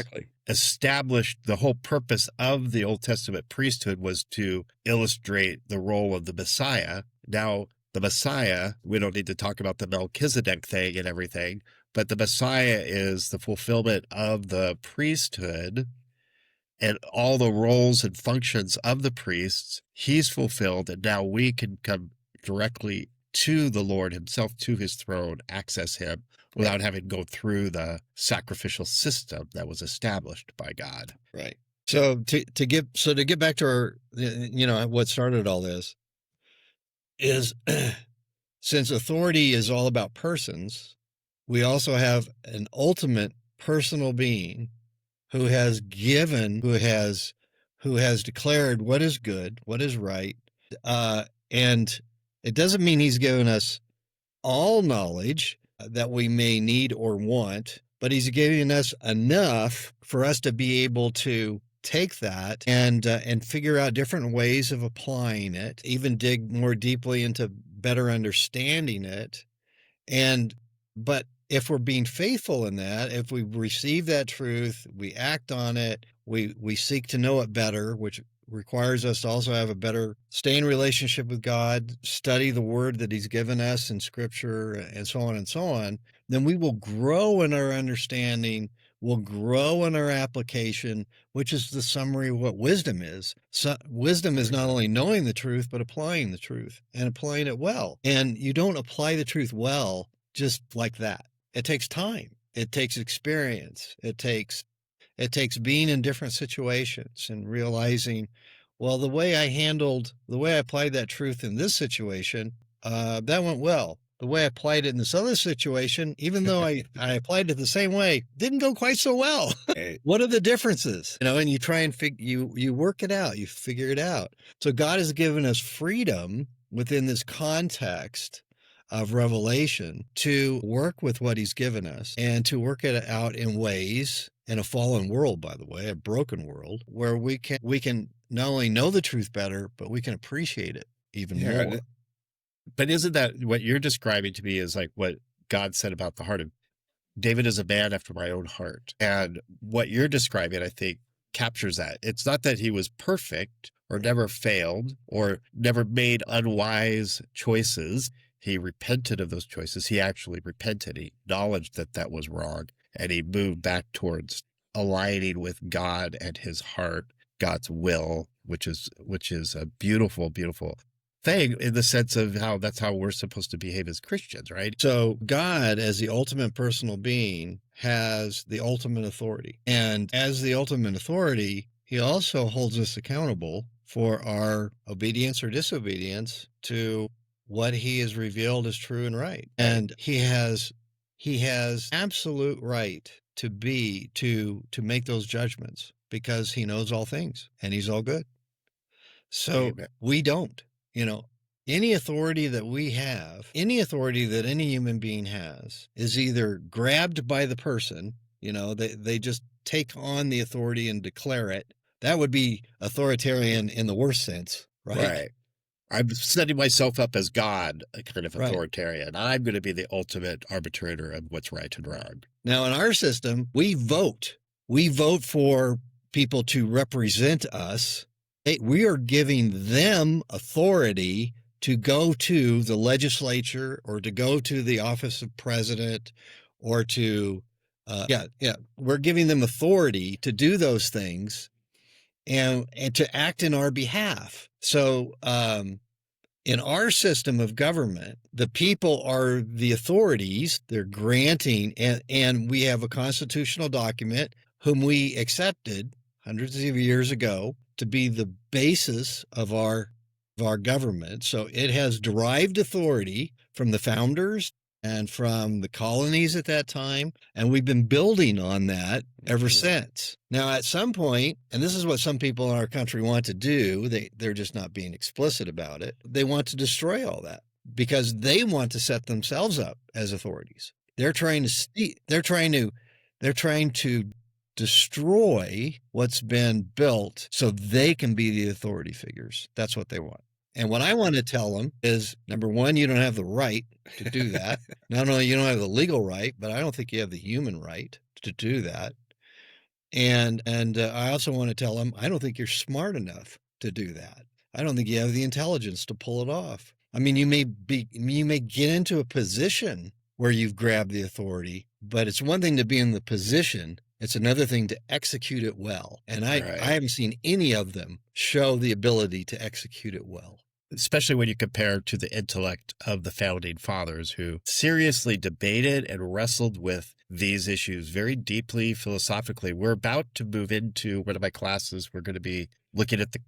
established the whole purpose of the Old Testament priesthood was to illustrate the role of the Messiah. Now, the Messiah, we don't need to talk about the Melchizedek thing and everything, but the Messiah is the fulfillment of the priesthood and all the roles and functions of the priests. He's fulfilled, and now we can come directly to the Lord himself, to his throne, access him without having to go through the sacrificial system that was established by God. Right. So to get back to our, what started all this is since authority is all about persons, we also have an ultimate personal being who has declared what is good, what is right. And it doesn't mean he's given us all knowledge that we may need or want, but he's giving us enough for us to be able to take that and figure out different ways of applying it, even dig more deeply into better understanding it. But if we're being faithful in that, if we receive that truth, we act on it, we seek to know it better, which requires us to also have a better stay in relationship with God, study the word that he's given us in scripture, and so on, then we will grow in our understanding, we'll grow in our application, which is the summary of what wisdom is. So wisdom is not only knowing the truth, but applying the truth and applying it well. And you don't apply the truth well just like that. It takes time. It takes experience. It takes being in different situations and realizing, well, the way I applied that truth in this situation, that went well. The way I applied it in this other situation, even though I applied it the same way, didn't go quite so well. What are the differences? And you try and you work it out, you figure it out. So God has given us freedom within this context of revelation to work with what he's given us and to work it out in ways, in a fallen world, by the way, a broken world, where we can not only know the truth better, but we can appreciate it even more. But isn't that what you're describing to me is like what God said about the heart of David is a man after my own heart. And what you're describing, I think, captures that. It's not that he was perfect or never failed or never made unwise choices. He repented of those choices. He actually repented. He acknowledged that that was wrong. And he moved back towards aligning with God and his heart, God's will, which is a beautiful, beautiful thing in the sense of how that's how we're supposed to behave as Christians, right? So God, as the ultimate personal being, has the ultimate authority. And as the ultimate authority, he also holds us accountable for our obedience or disobedience to what he has revealed as true and right. And he has absolute right to make those judgments because he knows all things and he's all good. So we don't, any authority that we have, any authority that any human being has is either grabbed by the person, they just take on the authority and declare it. That would be authoritarian in the worst sense, right? I'm setting myself up as God, a kind of authoritarian. Right. I'm going to be the ultimate arbitrator of what's right and wrong. Now, in our system, we vote. We vote for people to represent us. We are giving them authority to go to the legislature or to go to the office of president or to Yeah. We're giving them authority to do those things and to act in our behalf. So, in our system of government, the people are the authorities. They're granting, and we have a constitutional document whom we accepted hundreds of years ago to be the basis of our government. So it has derived authority from the founders and from the colonies at that time. And we've been building on that ever since. Now, at some point, and this is what some people in our country want to do, they're just not being explicit about it. They want to destroy all that because they want to set themselves up as authorities. They're trying to destroy what's been built so they can be the authority figures. That's what they want. And what I want to tell them is, number one, you don't have the right to do that. Not only you don't have the legal right, but I don't think you have the human right to do that. And I also want to tell them, I don't think you're smart enough to do that. I don't think you have the intelligence to pull it off. I mean, you may get into a position where you've grabbed the authority, but it's one thing to be in the position. It's another thing to execute it well. And I haven't seen any of them show the ability to execute it well. Especially when you compare to the intellect of the founding fathers who seriously debated and wrestled with these issues very deeply, philosophically. We're about to move into one of my classes. We're going to be looking at the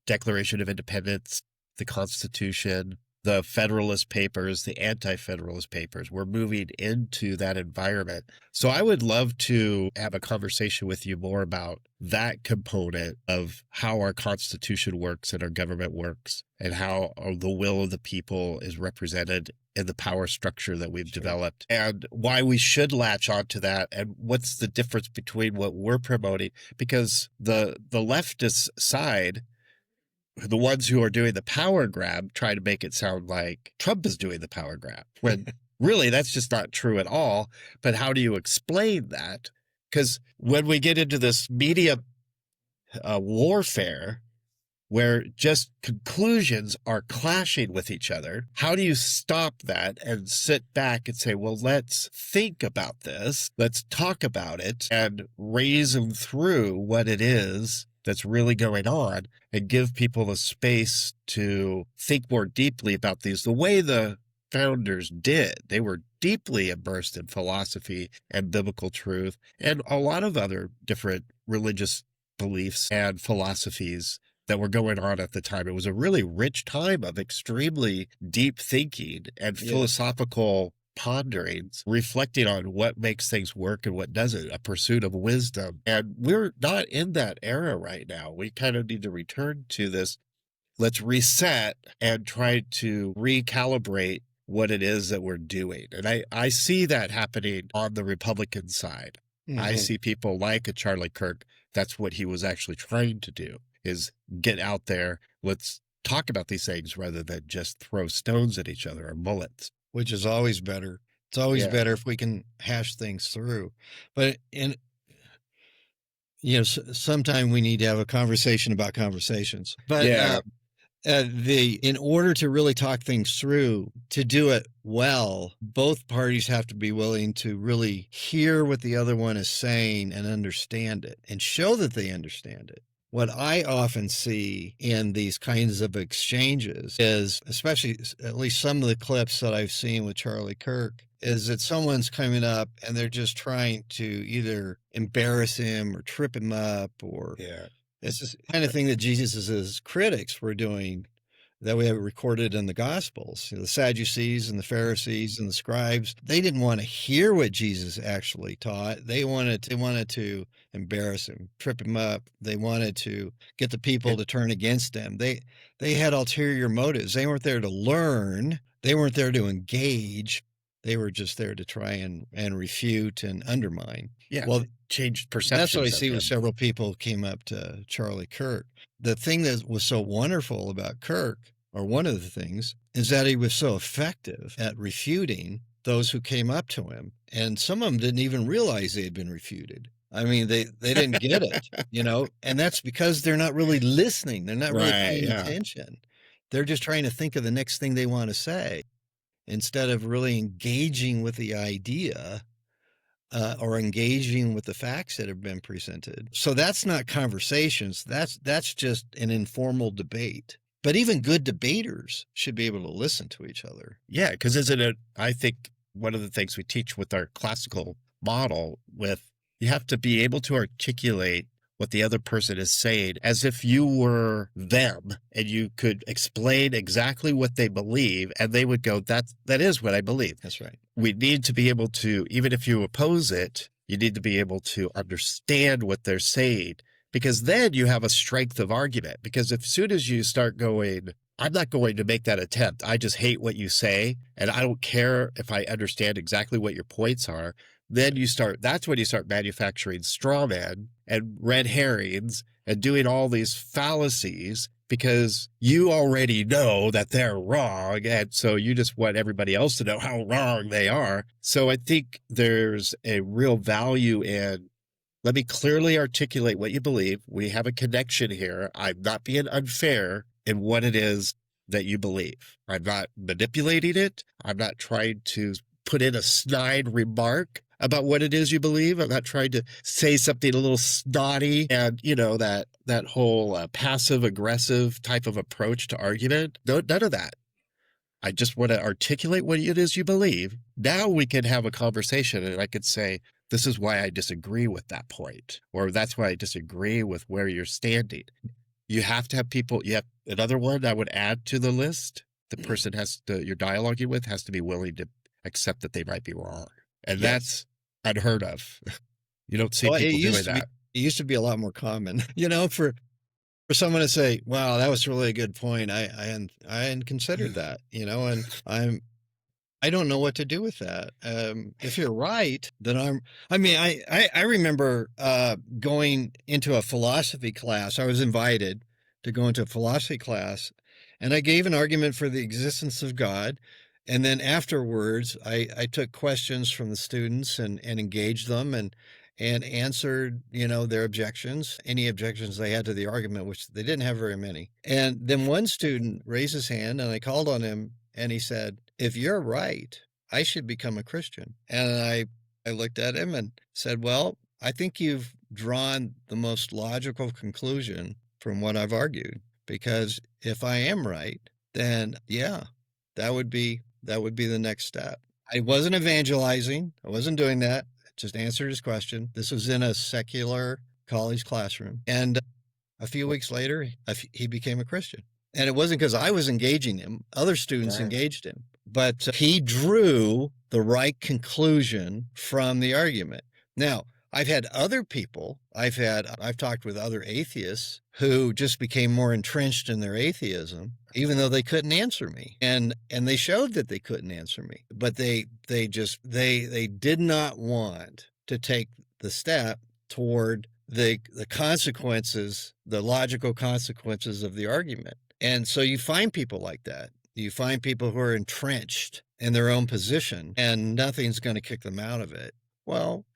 Declaration of Independence, the Constitution, the Federalist Papers, the Anti-Federalist Papers. We're moving into that environment. So I would love to have a conversation with you more about that component of how our Constitution works and our government works and how the will of the people is represented in the power structure that we've developed and why we should latch onto that and what's the difference between what we're promoting. Because the leftist side, the ones who are doing the power grab, try to make it sound like Trump is doing the power grab, when really that's just not true at all. But how do you explain that? Because when we get into this media warfare, where just conclusions are clashing with each other, how do you stop that and sit back and say, well, let's think about this, let's talk about it, and reason through what it is that's really going on and give people the space to think more deeply about these the way the founders did. They were deeply immersed in philosophy and biblical truth and a lot of other different religious beliefs and philosophies that were going on at the time. It was a really rich time of extremely deep thinking and philosophical ponderings, reflecting on what makes things work and what doesn't, a pursuit of wisdom. And we're not in that era right now. We kind of need to return to this. Let's reset and try to recalibrate what it is that we're doing. And I see that happening on the Republican side. Mm-hmm. I see people like a Charlie Kirk. That's what he was actually trying to do, is get out there. Let's talk about these things rather than just throw stones at each other or bullets. Which is always better. It's always better if we can hash things through. But sometime we need to have a conversation about conversations. But in order to really talk things through, to do it well, both parties have to be willing to really hear what the other one is saying and understand it and show that they understand it. What I often see in these kinds of exchanges is, especially at least some of the clips that I've seen with Charlie Kirk, is that someone's coming up and they're just trying to either embarrass him or trip him up, or it's the kind of thing that Jesus' critics were doing that we have recorded in the Gospels. The Sadducees and the Pharisees and the scribes, they didn't want to hear what Jesus actually taught. They wanted to embarrass him, trip him up. They wanted to get the people to turn against him. They had ulterior motives. They weren't there to learn. They weren't there to engage. They were just there to try and refute and undermine. Yeah, well, change perception. That's what I see with several people who came up to Charlie Kirk. The thing that was so wonderful about Kirk, or one of the things, is that he was so effective at refuting those who came up to him. And some of them didn't even realize they had been refuted. I mean, they didn't get it, and that's because they're not really listening. They're not really paying attention. They're just trying to think of the next thing they want to say instead of really engaging with the idea or engaging with the facts that have been presented. So that's not conversations. That's just an informal debate. But even good debaters should be able to listen to each other. Yeah, because isn't it, I think one of the things we teach with our classical model with, you have to be able to articulate what the other person is saying as if you were them and you could explain exactly what they believe and they would go, that is what I believe. That's right. We need to be able to, even if you oppose it, you need to be able to understand what they're saying, because then you have a strength of argument. Because as soon as you start going, I'm not going to make that attempt, I just hate what you say, and I don't care if I understand exactly what your points are, then that's when you start manufacturing straw men and red herrings and doing all these fallacies, because you already know that they're wrong. And so you just want everybody else to know how wrong they are. So I think there's a real value in, let me clearly articulate what you believe. We have a connection here. I'm not being unfair in what it is that you believe. I'm not manipulating it. I'm not trying to put in a snide remark about what it is you believe. I'm not trying to say something a little snotty and, that whole passive aggressive type of approach to argument. No, none of that. I just want to articulate what it is you believe. Now we can have a conversation and I could say, this is why I disagree with that point, or that's why I disagree with where you're standing. You have to have people, another one I would add to the list. The person you're dialoguing with has to be willing to accept that they might be wrong. And that's unheard of. You don't see people doing that. It used to be a lot more common, for someone to say, wow, that was really a good point. I hadn't considered that, and I don't know what to do with that. If you're right, then I remember going into a philosophy class. I was invited to go into a philosophy class, and I gave an argument for the existence of God. And then afterwards, I took questions from the students and engaged them and answered, their objections, any objections they had to the argument, which they didn't have very many. And then one student raised his hand and I called on him and he said, if you're right, I should become a Christian. And I looked at him and said, well, I think you've drawn the most logical conclusion from what I've argued, because if I am right, then yeah, that would be the next step. I wasn't evangelizing. I wasn't doing that. I just answered his question. This was in a secular college classroom. And a few weeks later, he became a Christian. And it wasn't because I was engaging him. Other students engaged him. But he drew the right conclusion from the argument. Now, I've had other people, I've talked with other atheists who just became more entrenched in their atheism, even though they couldn't answer me. And they showed that they couldn't answer me, but they did not want to take the step toward the consequences, the logical consequences of the argument. And so you find people like that. You find people who are entrenched in their own position and nothing's going to kick them out of it. Well,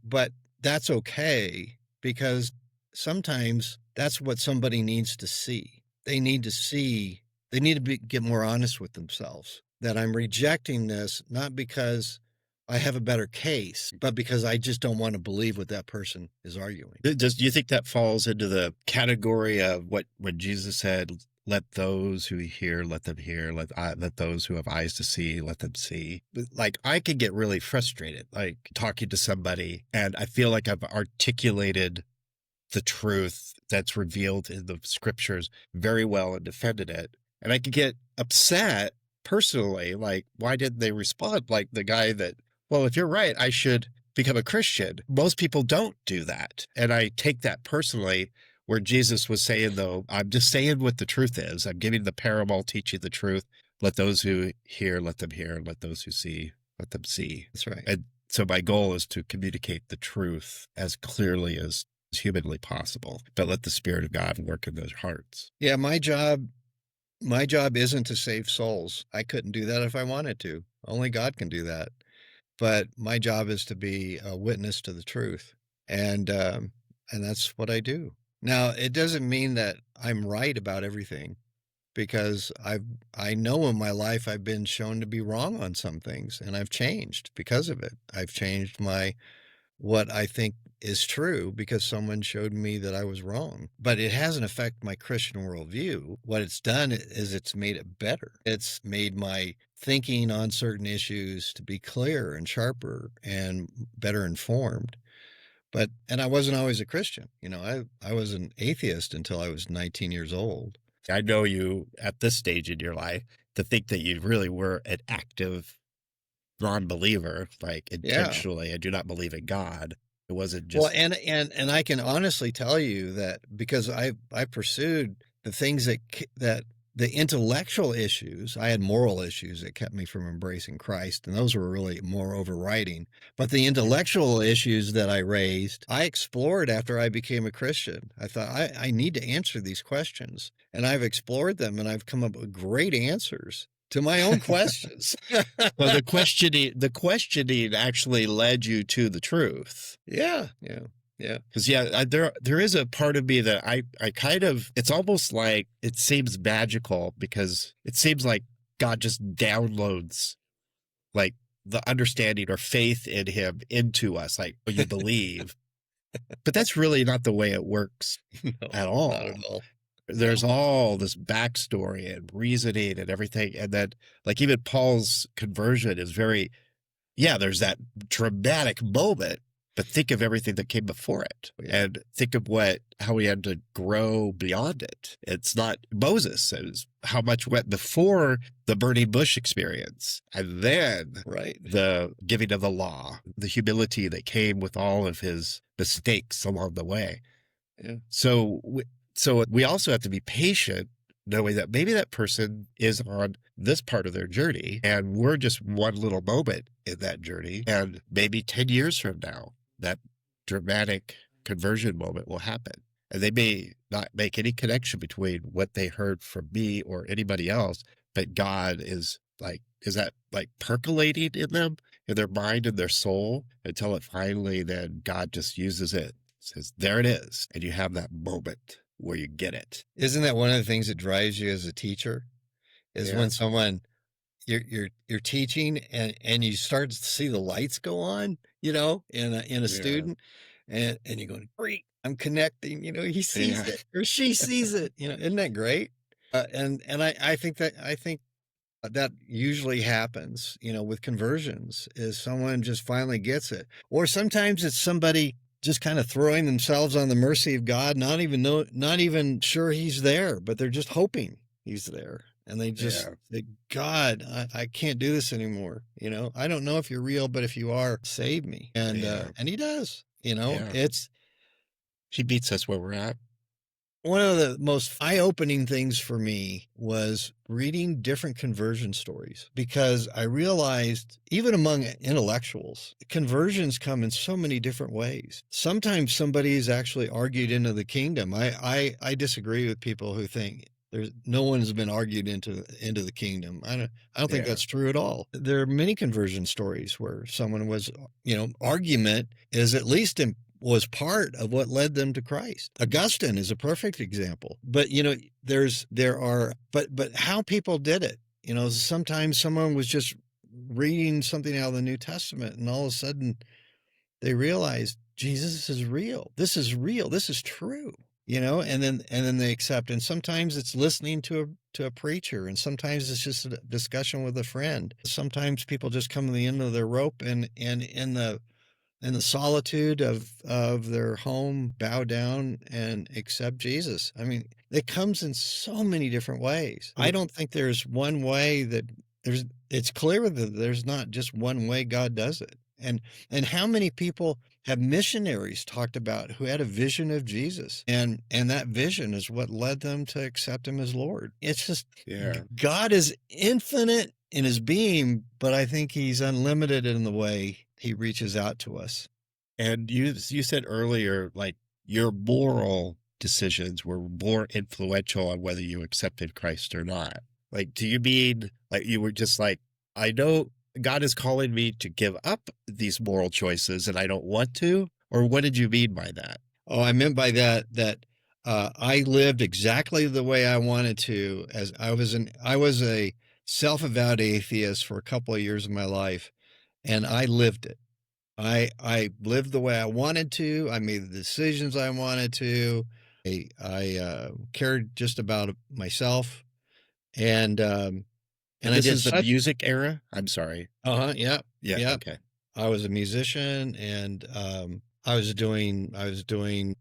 but that's okay, because sometimes that's what somebody needs to see. They need to get more honest with themselves, that I'm rejecting this, not because I have a better case, but because I just don't want to believe what that person is arguing. Do you think that falls into the category of when Jesus said, let those who hear, let them hear, let those who have eyes to see, let them see? Like, I could get really frustrated, like talking to somebody, and I feel like I've articulated the truth that's revealed in the scriptures very well and defended it. And I could get upset personally, like, why didn't they respond like the guy that, well, if you're right, I should become a Christian. Most people don't do that. And I take that personally, where Jesus was saying, though, I'm just saying what the truth is. I'm giving the parable, teaching the truth. Let those who hear, let them hear. Let those who see, let them see. That's right. And so my goal is to communicate the truth as clearly as humanly possible, but let the Spirit of God work in those hearts. Yeah, my job isn't to save souls. I couldn't do that if I wanted to. Only God can do that. But my job is to be a witness to the truth. And that's what I do. Now, it doesn't mean that I'm right about everything, because I know in my life I've been shown to be wrong on some things, and I've changed because of it. I've changed what I think is true because someone showed me that I was wrong. But it hasn't affected my Christian worldview. What it's done is it's made it better. It's made my thinking on certain issues to be clearer and sharper and better informed. And I wasn't always a Christian. I was an atheist until I was 19 years old. I know you at this stage in your life to think that you really were an active non-believer, like intentionally. I do not believe in God. It wasn't just and I can honestly tell you that because I pursued the things that the intellectual issues. I had moral issues that kept me from embracing Christ, and those were really more overriding. But the intellectual issues that I raised, I explored after I became a Christian. I thought I need to answer these questions, and I've explored them, and I've come up with great answers to my own questions. Well, the questioning actually led you to the truth. Yeah. Because there is a part of me that I kind of, it's almost like it seems magical because it seems like God just downloads like the understanding or faith in him into us, like you believe. But that's really not the way it works at all. Not at all. There's all this backstory and reasoning and everything. And then like even Paul's conversion is there's that dramatic moment, but think of everything that came before it and think of how he had to grow beyond it. It's not Moses. It was how much went before the burning bush experience. And then the giving of the law, the humility that came with all of his mistakes along the way. Yeah. So we also have to be patient, knowing that maybe that person is on this part of their journey and we're just one little moment in that journey. And maybe 10 years from now, that dramatic conversion moment will happen. And they may not make any connection between what they heard from me or anybody else, but God is that like percolating in them, in their mind and their soul, until it finally then God just uses it, says, there it is. And you have that moment where you get it. Isn't that one of the things that drives you as a teacher? Is when someone you're teaching and you start to see the lights go on, in a student, and you're going, great, I'm connecting. He sees it or she sees it. Isn't that great? And I think that usually happens, with conversions, is someone just finally gets it, or sometimes it's somebody just kind of throwing themselves on the mercy of God, not even sure he's there, but they're just hoping he's there. And they just say, God, I can't do this anymore. I don't know if you're real, but if you are, save me. And he does, he meets us where we're at. One of the most eye-opening things for me was reading different conversion stories, because I realized even among intellectuals, conversions come in so many different ways. Sometimes somebody is actually argued into the kingdom. I disagree with people who think no one has been argued into the kingdom. I don't think that's true at all. There are many conversion stories where someone was, argument is at least was part of what led them to Christ. Augustine is a perfect example. But but how people did it. Sometimes someone was just reading something out of the New Testament, and all of a sudden they realized Jesus is real. This is real. This is true. And then they accept. And sometimes it's listening to a preacher, and sometimes it's just a discussion with a friend. Sometimes people just come to the end of their rope, and in the solitude of their home, bow down and accept Jesus. I mean, it comes in so many different ways. I don't think there's one way it's clear that there's not just one way God does it. And how many people have missionaries talked about who had a vision of Jesus, and that vision is what led them to accept him as Lord. It's just, God is infinite in his being, but I think he's unlimited in the way he reaches out to us. And you said earlier, like, your moral decisions were more influential on whether you accepted Christ or not. Like, do you mean like you were just like, I know God is calling me to give up these moral choices and I don't want to? Or what did you mean by that? Oh, I meant by that I lived exactly the way I wanted to, as I was a self-avowed atheist for a couple of years of my life, and I lived it. I lived the way I wanted to. I made the decisions I wanted to. I cared just about myself, and And I this did is the such. music era? I'm sorry. Yep, Yeah, yep. okay. I was a musician, and I was doing I was playing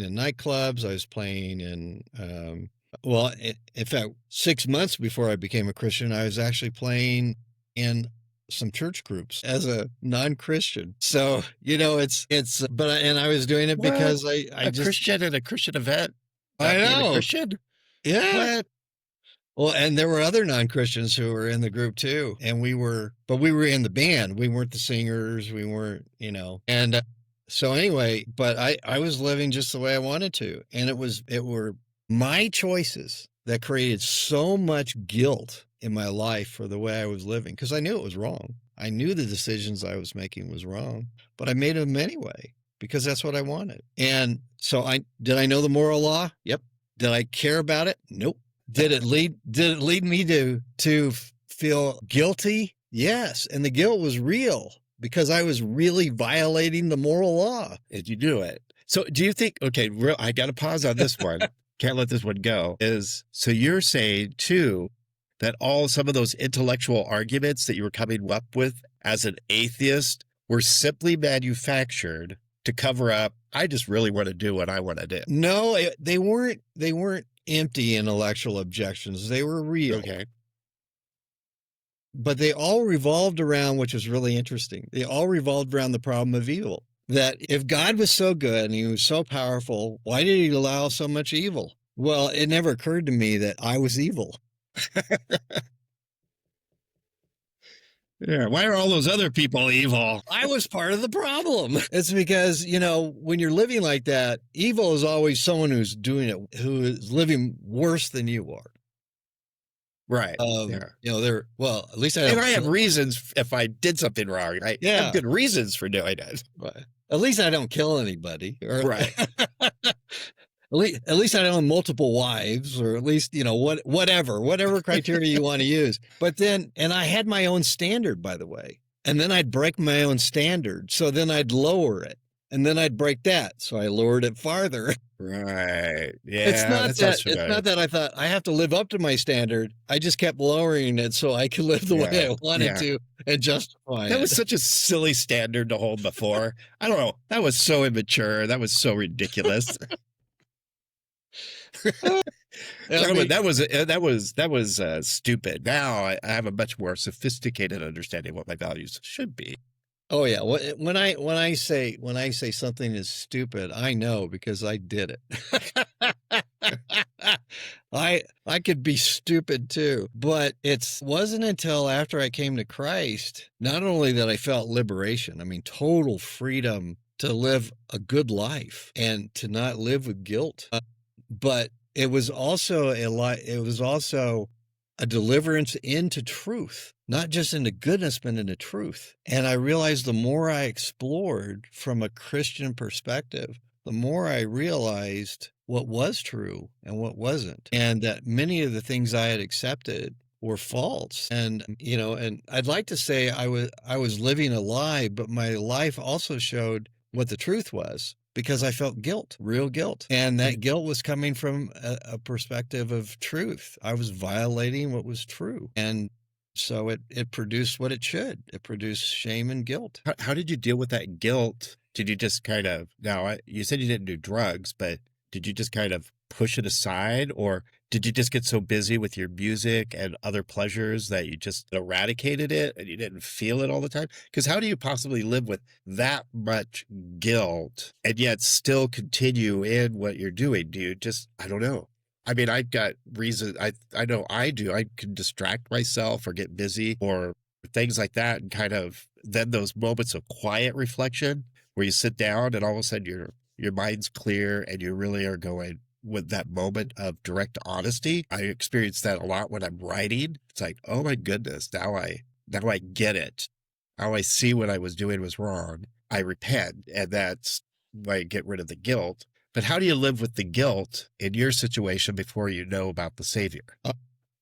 in nightclubs. I was playing in well, in fact, 6 months before I became a Christian, I was actually playing in some church groups as a non-Christian. So, and I was doing it What? because I A just, Christian at a Christian event? I Not being a know. Christian? Yeah. What? Well, and there were other non-Christians who were in the group too. And we were in the band. We weren't the singers. We weren't, and so anyway, but I was living just the way I wanted to. And it were my choices that created so much guilt in my life for the way I was living, because I knew it was wrong. I knew the decisions I was making was wrong, but I made them anyway because that's what I wanted. And so did I know the moral law? Yep. Did I care about it? Nope. Did it lead me to feel guilty? Yes. And the guilt was real because I was really violating the moral law. Did you do it? So do you think, okay, I got to pause on this one. Can't let this one go. So you're saying too, that some of those intellectual arguments that you were coming up with as an atheist were simply manufactured to cover up, I just really want to do what I want to do. No, they weren't empty intellectual objections. They were real. Okay. But they all revolved around, which was really interesting. They all revolved around the problem of evil. That if God was so good and he was so powerful, why did he allow so much evil? Well, it never occurred to me that I was evil. Yeah. Why are all those other people evil? I was part of the problem. It's because, when you're living like that, evil is always someone who's doing it, who is living worse than you are. Right. Yeah. At least and I have reasons if I did something wrong. I have good reasons for doing it. At least I don't kill anybody. Right. At least I don't have multiple wives, or at least, whatever criteria you want to use. But then, and I had my own standard, by the way, and then I'd break my own standard. So then I'd lower it, and then I'd break that. So I lowered it farther. Right. Yeah. It's not that I thought I have to live up to my standard. I just kept lowering it so I could live the way I wanted to and justify it. That was such a silly standard to hold before. I don't know. That was so immature. That was so ridiculous. That was stupid. Now I have a much more sophisticated understanding of what my values should be. Oh yeah. When I say something is stupid, I know because I did it. I could be stupid too, but it wasn't until after I came to Christ, not only that I felt liberation, I mean, total freedom to live a good life and to not live with guilt. But it was also a deliverance into truth, not just into goodness, but into truth. And I realized the more I explored from a Christian perspective, the more I realized what was true and what wasn't. And that many of the things I had accepted were false. And, and I'd like to say I was living a lie, but my life also showed what the truth was. Because I felt guilt, real guilt. And that guilt was coming from a perspective of truth. I was violating what was true. And so it produced what it should. It produced shame and guilt. How did you deal with that guilt? Did you just kind of, you said you didn't do drugs, but did you just kind of push it aside? Or did you just get so busy with your music and other pleasures that you just eradicated it and you didn't feel it all the time? Because how do you possibly live with that much guilt and yet still continue in what you're doing? Do you just, I don't know. I mean, I've got reasons. I know I do. I can distract myself or get busy or things like that. And kind of then those moments of quiet reflection where you sit down and all of a sudden your mind's clear and you really are going with that moment of direct honesty. I experience that a lot when I'm writing. It's like, oh my goodness, now I get it. Now I see what I was doing was wrong. I repent, and that's why I get rid of the guilt. But how do you live with the guilt in your situation before you know about the Savior?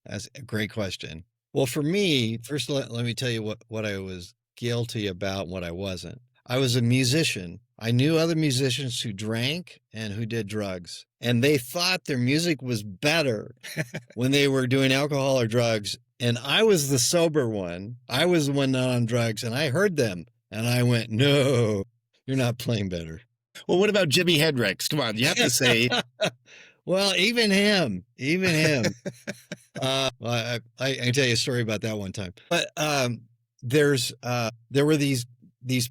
That's a great question. Well, for me, first, let me tell you what I was guilty about and what I wasn't. I was a musician. I knew other musicians who drank and who did drugs, and they thought their music was better when they were doing alcohol or drugs. And I was the sober one. I was the one not on drugs, and I heard them, and I went, no, you're not playing better. Well, what about Jimi Hendrix? Come on, you have to say. Well, even him. Well, I can tell you a story about that one time. But there were these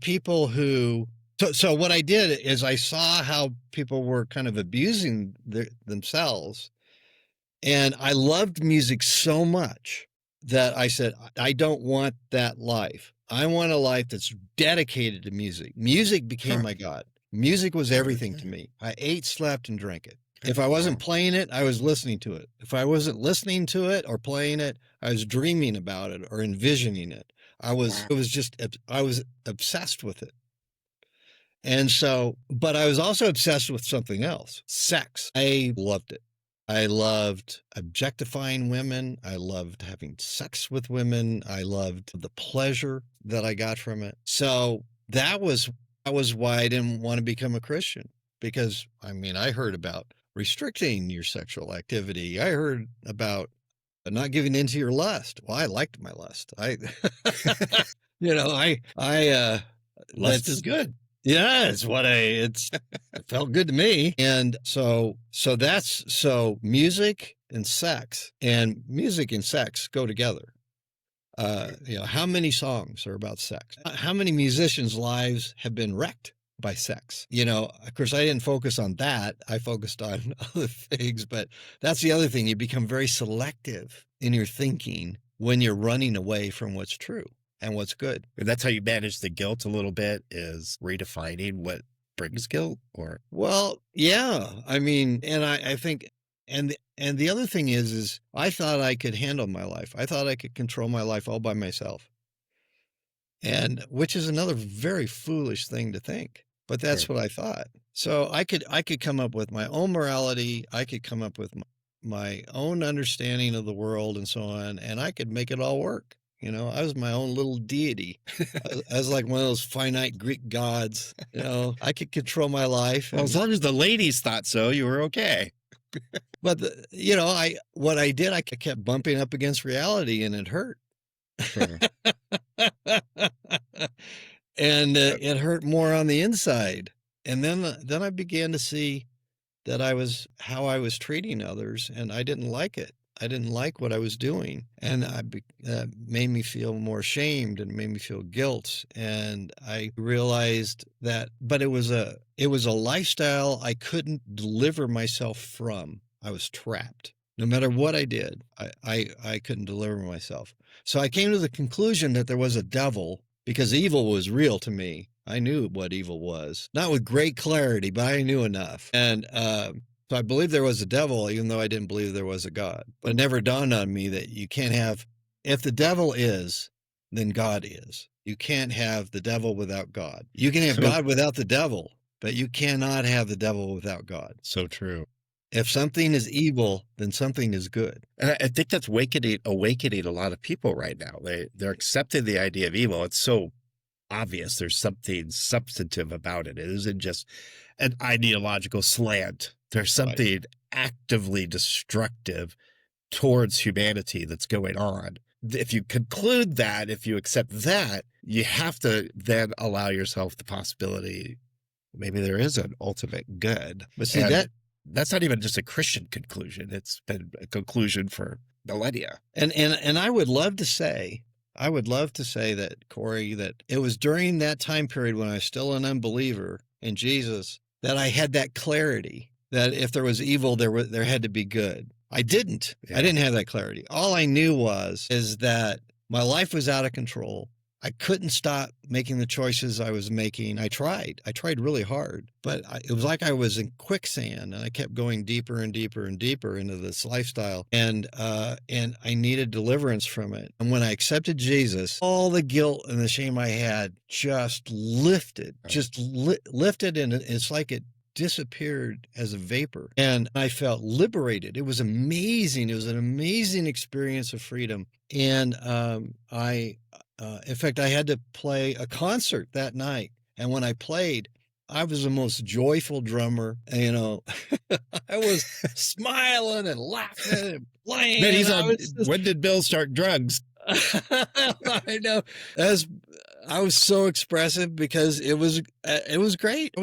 people who. So what I did is I saw how people were kind of abusing themselves, and I loved music so much that I said, I don't want that life. I want a life that's dedicated to music. Music became my God. Music was everything to me. I ate, slept, and drank it. If I wasn't playing it, I was listening to it. If I wasn't listening to it or playing it, I was dreaming about it or envisioning it. I was obsessed with it. And so, but I was also obsessed with something else, sex. I loved it. I loved objectifying women. I loved having sex with women. I loved the pleasure that I got from it. So that was why I didn't want to become a Christian, because I mean, I heard about restricting your sexual activity. I heard about not giving into your lust. Well, I liked my lust. Lust is good. Yeah, it felt good to me. And so music and sex go together. How many songs are about sex? How many musicians' lives have been wrecked by sex? Of course, I didn't focus on that. I focused on other things, but that's the other thing. You become very selective in your thinking when you're running away from what's true and what's good. And that's how you manage the guilt a little bit, is redefining what brings guilt, or? Well, yeah. I mean, and I think, and the other thing is I thought I could handle my life. I thought I could control my life all by myself. And which is another very foolish thing to think, but that's what I thought. So I could come up with my own morality. I could come up with my own understanding of the world and so on, and I could make it all work. I was my own little deity. I was like one of those finite Greek gods. I could control my life. Well, as long as the ladies thought so, you were okay. But what I did, I kept bumping up against reality, and it hurt. Sure. And it hurt more on the inside. And then I began to see that how I was treating others, and I didn't like it. I didn't like what I was doing, and that made me feel more ashamed and made me feel guilt. And I realized that, but it was a lifestyle I couldn't deliver myself from. I was trapped. No matter what I did, I couldn't deliver myself. So I came to the conclusion that there was a devil, because evil was real to me. I knew what evil was, not with great clarity, but I knew enough. And so I believed there was a devil, even though I didn't believe there was a God. But it never dawned on me that you can't have, if the devil is, then God is. You can't have the devil without God. You can have God without the devil, but you cannot have the devil without God. So true. If something is evil, then something is good. And I think that's awakening a lot of people right now. They're accepting the idea of evil. It's so obvious. There's something substantive about it. It isn't just an ideological slant. There's something actively destructive towards humanity that's going on. If you conclude that, if you accept that, you have to then allow yourself the possibility maybe there is an ultimate good. But see, that's not even just a Christian conclusion. It's been a conclusion for millennia. And I would love to say that, Corey, that it was during that time period when I was still an unbeliever in Jesus that I had that clarity that if there was evil, there had to be good. I didn't. Yeah. I didn't have that clarity. All I knew is that my life was out of control. I couldn't stop making the choices I was making. I tried really hard, but it was like I was in quicksand, and I kept going deeper and deeper and deeper into this lifestyle. And I needed deliverance from it. And when I accepted Jesus, all the guilt and the shame I had just lifted, lifted. And it's like disappeared as a vapor, and I felt liberated. It was amazing. It was an amazing experience of freedom. And in fact, I had to play a concert that night. And when I played, I was the most joyful drummer. You know, I was smiling and laughing and playing. But when did Bill start drugs? I know. I was so expressive because it was great.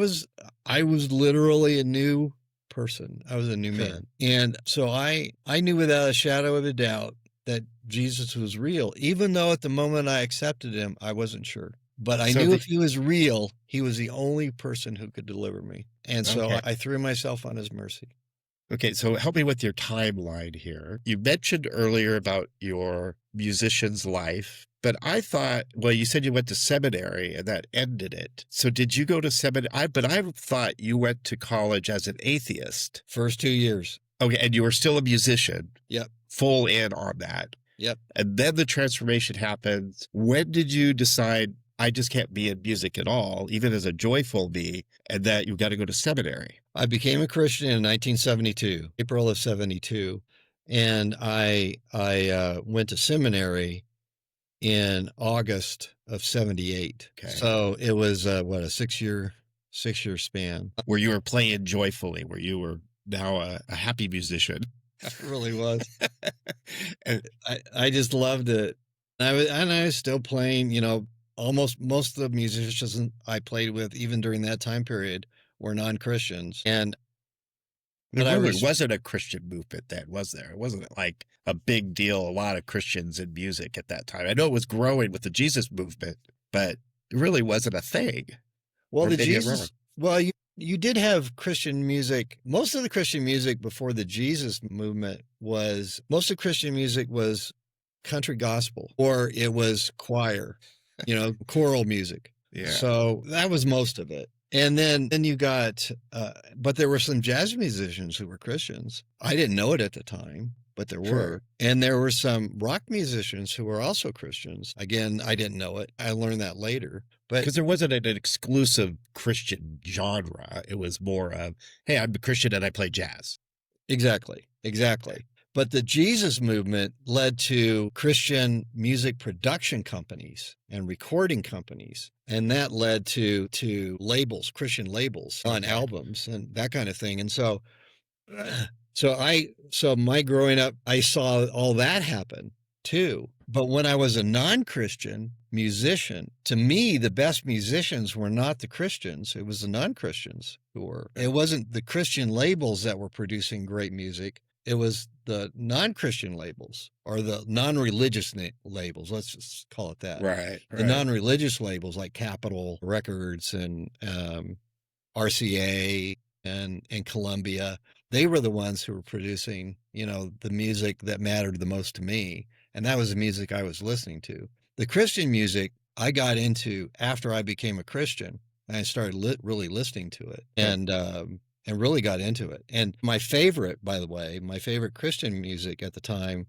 I was literally a new person. I was a new man. And so I knew without a shadow of a doubt that Jesus was real, even though at the moment I accepted him, I wasn't sure. But I knew if he was real, he was the only person who could deliver me. And so I threw myself on his mercy. Okay, so help me with your timeline here. You mentioned earlier about your musician's life, but I thought, well, you said you went to seminary and that ended it. So did you go to seminary? But I thought you went to college as an atheist. First 2 years. Okay, and you were still a musician. Yep. Full in on that. Yep. And then the transformation happens. When did you decide, I just can't be in music at all, even as a joyful me, and that you've got to go to seminary? I became a Christian in 1972, April of 72. And I went to seminary in August of 78. Okay. So it was, a 6-year span. Where you were playing joyfully, where you were now a happy musician. It really was. And I just loved it. And I was still playing, you know, almost most of the musicians I played with, even during that time period, were non-Christians. And there really wasn't a Christian movement then, was there? It wasn't like a big deal, a lot of Christians in music at that time. I know it was growing with the Jesus movement, but it really wasn't a thing. Well, you did have Christian music. Most of the Christian music before the Jesus movement was country gospel, or it was choir, you know, choral music. Yeah. So that was most of it. And then you got, but there were some jazz musicians who were Christians. I didn't know it at the time, but there were. And there were some rock musicians who were also Christians. Again, I didn't know it. I learned that later. But because there wasn't an exclusive Christian genre. It was more of, hey, I'm a Christian and I play jazz. Exactly. But the Jesus movement led to Christian music production companies and recording companies. And that led to labels, Christian labels on albums and that kind of thing. And so my growing up, I saw all that happen too. But when I was a non-Christian musician, to me, the best musicians were not the Christians. It was the non-Christians who were. It wasn't the Christian labels that were producing great music. It was the non-Christian labels, or the non-religious labels. Let's just call it that. Right. The non-religious labels like Capitol Records and RCA and Columbia. They were the ones who were producing, you know, the music that mattered the most to me. And that was the music I was listening to. The Christian music I got into after I became a Christian, and I started really listening to it. And really got into it. And my favorite, by the way, my favorite Christian music at the time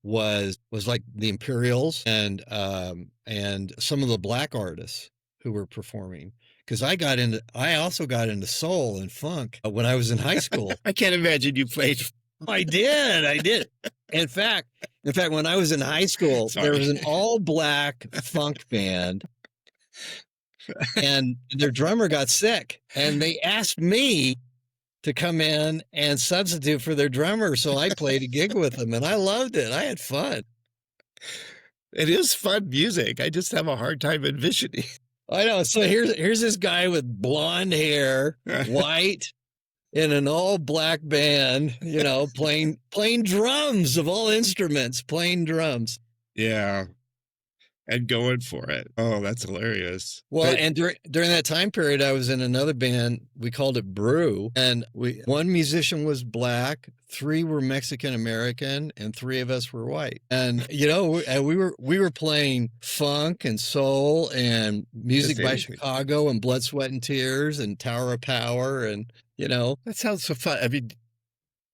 was like the Imperials and some of the black artists who were performing. Because I also got into soul and funk when I was in high school. I can't imagine you played. I did. In fact, when I was in high school, there was an all black funk band. And their drummer got sick, and they asked me to come in and substitute for their drummer. So I played a gig with them, and I loved it. I had fun. It is fun music. I just have a hard time envisioning. I know. So here's this guy with blonde hair, white, in an all black band, you know, playing drums of all instruments, playing drums. Yeah. And going for it. Oh, that's hilarious. Well, and during that time period, I was in another band. We called it Brew. And one musician was black, 3 were Mexican American, and 3 of us were white. And, you know, we were playing funk and soul and music by Chicago and Blood, Sweat, and Tears and Tower of Power. And, you know. That sounds so fun. I mean,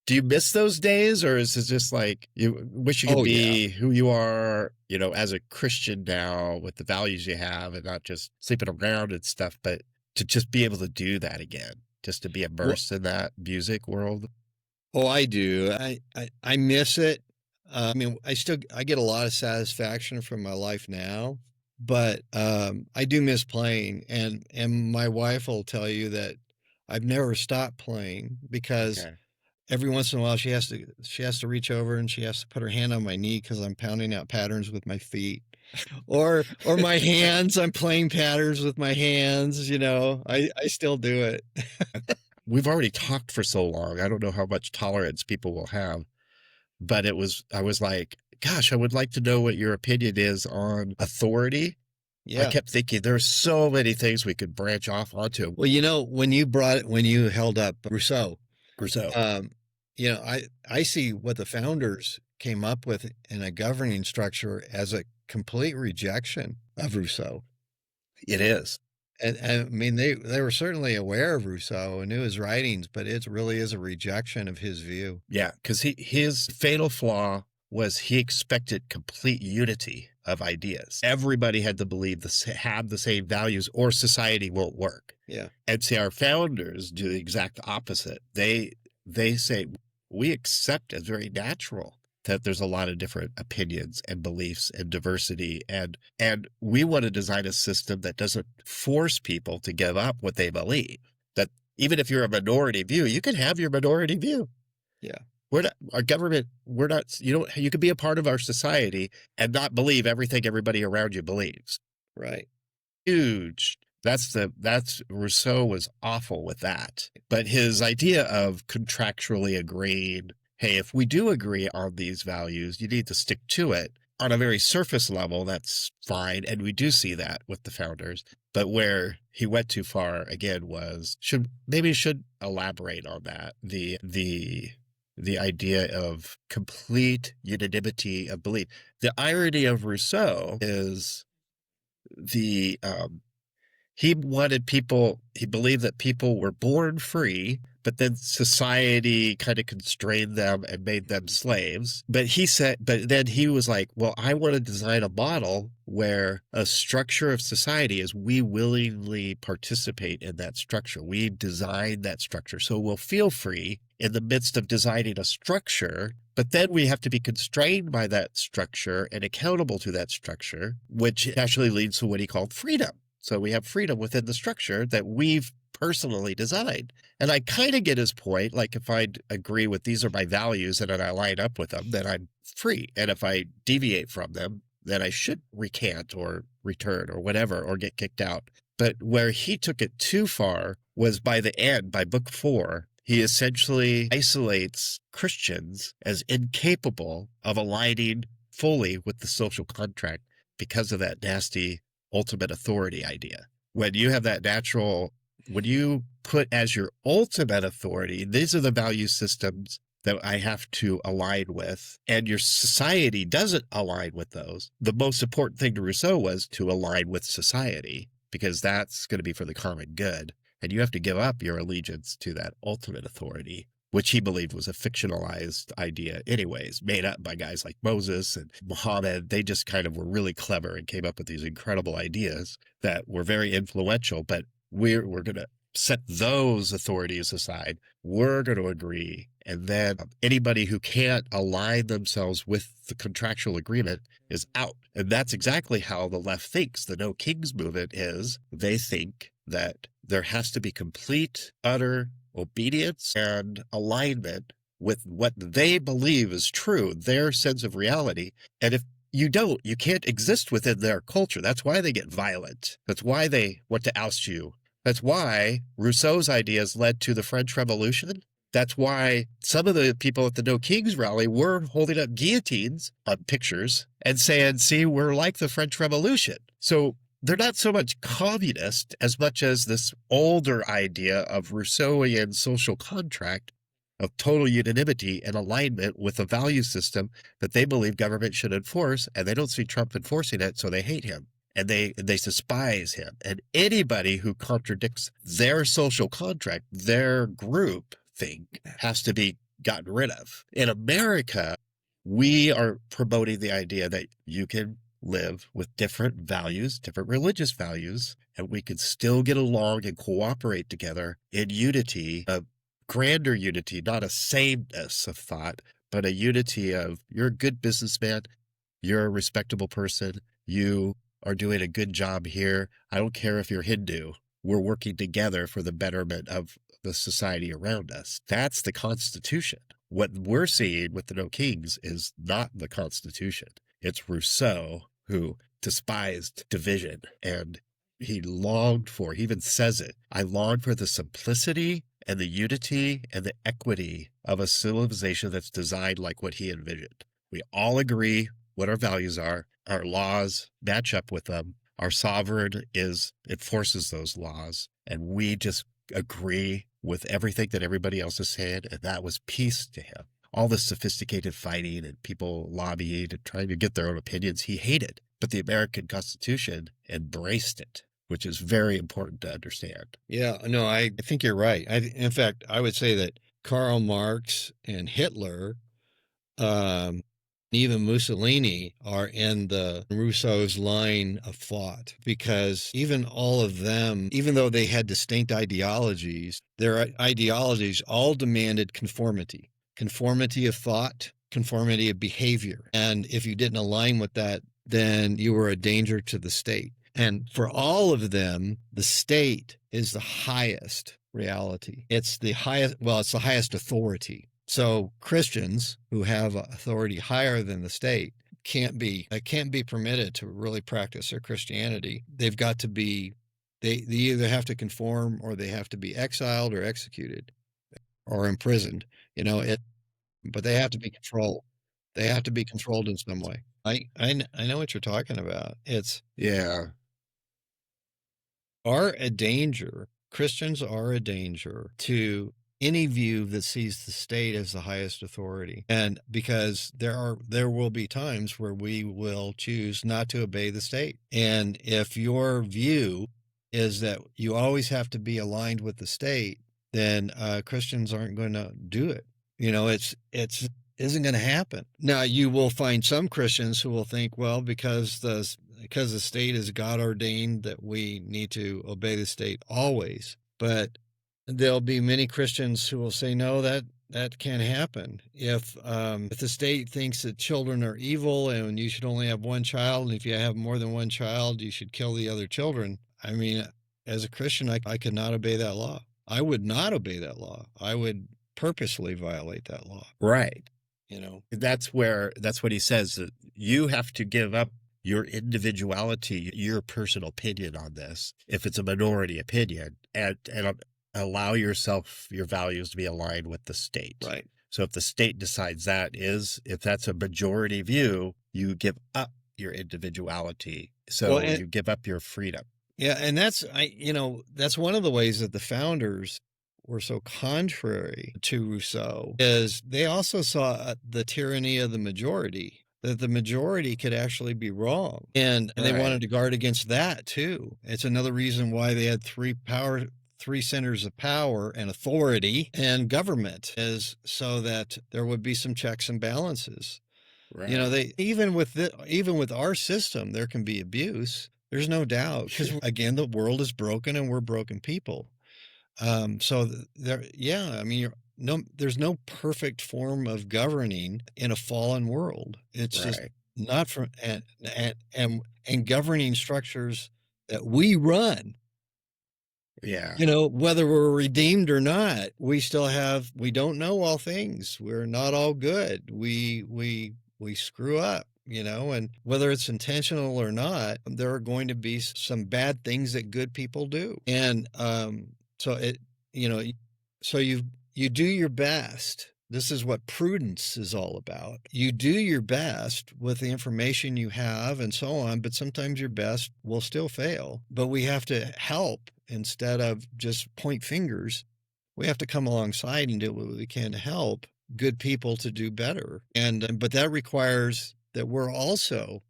do you miss those days, or is it just like you wish you could be who you are, you know, as a Christian now with the values you have and not just sleeping around and stuff? But to just be able to do that again, just to be immersed in that music world? Oh, I do. I miss it. I mean, I get a lot of satisfaction from my life now, but I do miss playing, and my wife will tell you that I've never stopped playing because Okay. every once in a while she has to reach over and she has to put her hand on my knee because I'm pounding out patterns with my feet. Or my hands, I'm playing patterns with my hands, I still do it. We've already talked for so long. I don't know how much tolerance people will have, but I was like, gosh, I would like to know what your opinion is on authority. I Yeah. kept thinking there's so many things we could branch off onto. Well, when you held up Rousseau, Rousseau. I see what the founders came up with in a governing structure as a complete rejection of Rousseau. It is. And I mean, they were certainly aware of Rousseau and knew his writings, but it really is a rejection of his view. Yeah, because his fatal flaw was he expected complete unity of ideas. Everybody had to have the same values or society won't work. Yeah. And see, our founders do the exact opposite. They say we accept as very natural that there's a lot of different opinions and beliefs and diversity, and we want to design a system that doesn't force people to give up what they believe. That even if you're a minority view, you can have your minority view. Yeah. Our government, you can be a part of our society and not believe everything everybody around you believes. Right. Huge. Rousseau was awful with that. But his idea of contractually agreeing, hey, if we do agree on these values, you need to stick to it. On a very surface level, that's fine. And we do see that with the founders. But where he went too far, again, should elaborate on that. The idea of complete unanimity of belief. The irony of Rousseau is he believed that people were born free, but then society kind of constrained them and made them slaves. But then he was like, well, I want to design a model where a structure of society is we willingly participate in that structure. We design that structure. So we'll feel free in the midst of designing a structure, but then we have to be constrained by that structure and accountable to that structure, which actually leads to what he called freedom. So we have freedom within the structure that we've personally designed. And I kind of get his point. Like if I agree with these are my values and then I line up with them, then I'm free. And if I deviate from them, then I should recant or return or whatever, or get kicked out. But where he took it too far was by the end, by book 4, he essentially isolates Christians as incapable of aligning fully with the social contract because of that nasty ultimate authority idea. When you have when you put as your ultimate authority, these are the value systems that I have to align with, and your society doesn't align with those. The most important thing to Rousseau was to align with society, because that's going to be for the common good. And you have to give up your allegiance to that ultimate authority, which he believed was a fictionalized idea anyways, made up by guys like Moses and Muhammad. They just kind of were really clever and came up with these incredible ideas that were very influential, but we're going to set those authorities aside. We're going to agree. And then anybody who can't align themselves with the contractual agreement is out. And that's exactly how the left thinks. The No Kings movement is, they think that there has to be complete, utter obedience and alignment with what they believe is true, their sense of reality. And if you don't, you can't exist within their culture. That's why they get violent. That's why they want to oust you. That's why Rousseau's ideas led to the French Revolution. That's why some of the people at the No Kings rally were holding up guillotines on pictures and saying, see, we're like the French Revolution. So they're not so much communist as much as this older idea of Rousseauian social contract of total unanimity and alignment with a value system that they believe government should enforce, and they don't see Trump enforcing it, so they hate him. And they despise him. And anybody who contradicts their social contract, their group thing, has to be gotten rid of. In America, we are promoting the idea that you can live with different values, different religious values, and we could still get along and cooperate together in unity, a grander unity, not a sameness of thought, but a unity of, you're a good businessman, you're a respectable person, you are doing a good job here. I don't care if you're Hindu. We're working together for the betterment of the society around us. That's the Constitution. What we're seeing with the No Kings is not the Constitution. It's Rousseau who despised division, and he even says it, I long for the simplicity and the unity and the equity of a civilization that's designed like what he envisioned. We all agree what our values are. Our laws match up with them. Our sovereign enforces those laws, and we just agree with everything that everybody else is saying, and that was peace to him. All this sophisticated fighting and people lobbying and trying to get their own opinions, he hated. But the American Constitution embraced it, which is very important to understand. Yeah, no, I think you're right. In fact, I would say that Karl Marx and Hitler, even Mussolini, are in the Rousseau's line of thought, because even all of them, even though they had distinct ideologies, their ideologies all demanded conformity of thought, conformity of behavior. And if you didn't align with that, then you were a danger to the state. And for all of them, the state is the highest reality. It's the highest authority. So Christians who have authority higher than the state can't be permitted to really practice their Christianity. They've got to be, they either have to conform, or they have to be exiled or executed or imprisoned, but they have to be controlled. They have to be controlled in some way. I know what you're talking about. Christians are a danger to any view that sees the state as the highest authority. And because there will be times where we will choose not to obey the state. And if your view is that you always have to be aligned with the state, then Christians aren't going to do it. It's isn't going to happen. Now, you will find some Christians who will think, well, because the state is God ordained, that we need to obey the state always. But there'll be many Christians who will say, no, that can't happen. If the state thinks that children are evil and you should only have one child, and if you have more than one child, you should kill the other children. I mean, as a Christian, I could not obey that law. I would not obey that law. I would purposely violate that law. Right. That's what he says, that you have to give up your individuality, your personal opinion on this, if it's a minority opinion, and allow your values to be aligned with the state. Right. So if the state decides if that's a majority view, you give up your individuality. So you give up your freedom. Yeah. And that's one of the ways that the founders were so contrary to Rousseau, is they also saw the tyranny of the majority, that the majority could actually be wrong. And they wanted to guard against that too. It's another reason why they had three centers of power and authority and government, is so that there would be some checks and balances. Right. Even with our system, there can be abuse. There's no doubt, because again, the world is broken and we're broken people. There's no perfect form of governing in a fallen world. It's just not from, and governing structures that we run. Yeah. Whether we're redeemed or not, we don't know all things. We're not all good. We screw up, and whether it's intentional or not, there are going to be some bad things that good people do. And, so you do your best. This is what prudence is all about. You do your best with the information you have and so on, but sometimes your best will still fail. But we have to help instead of just point fingers. We have to come alongside and do what we can to help good people to do better. But that requires that we're also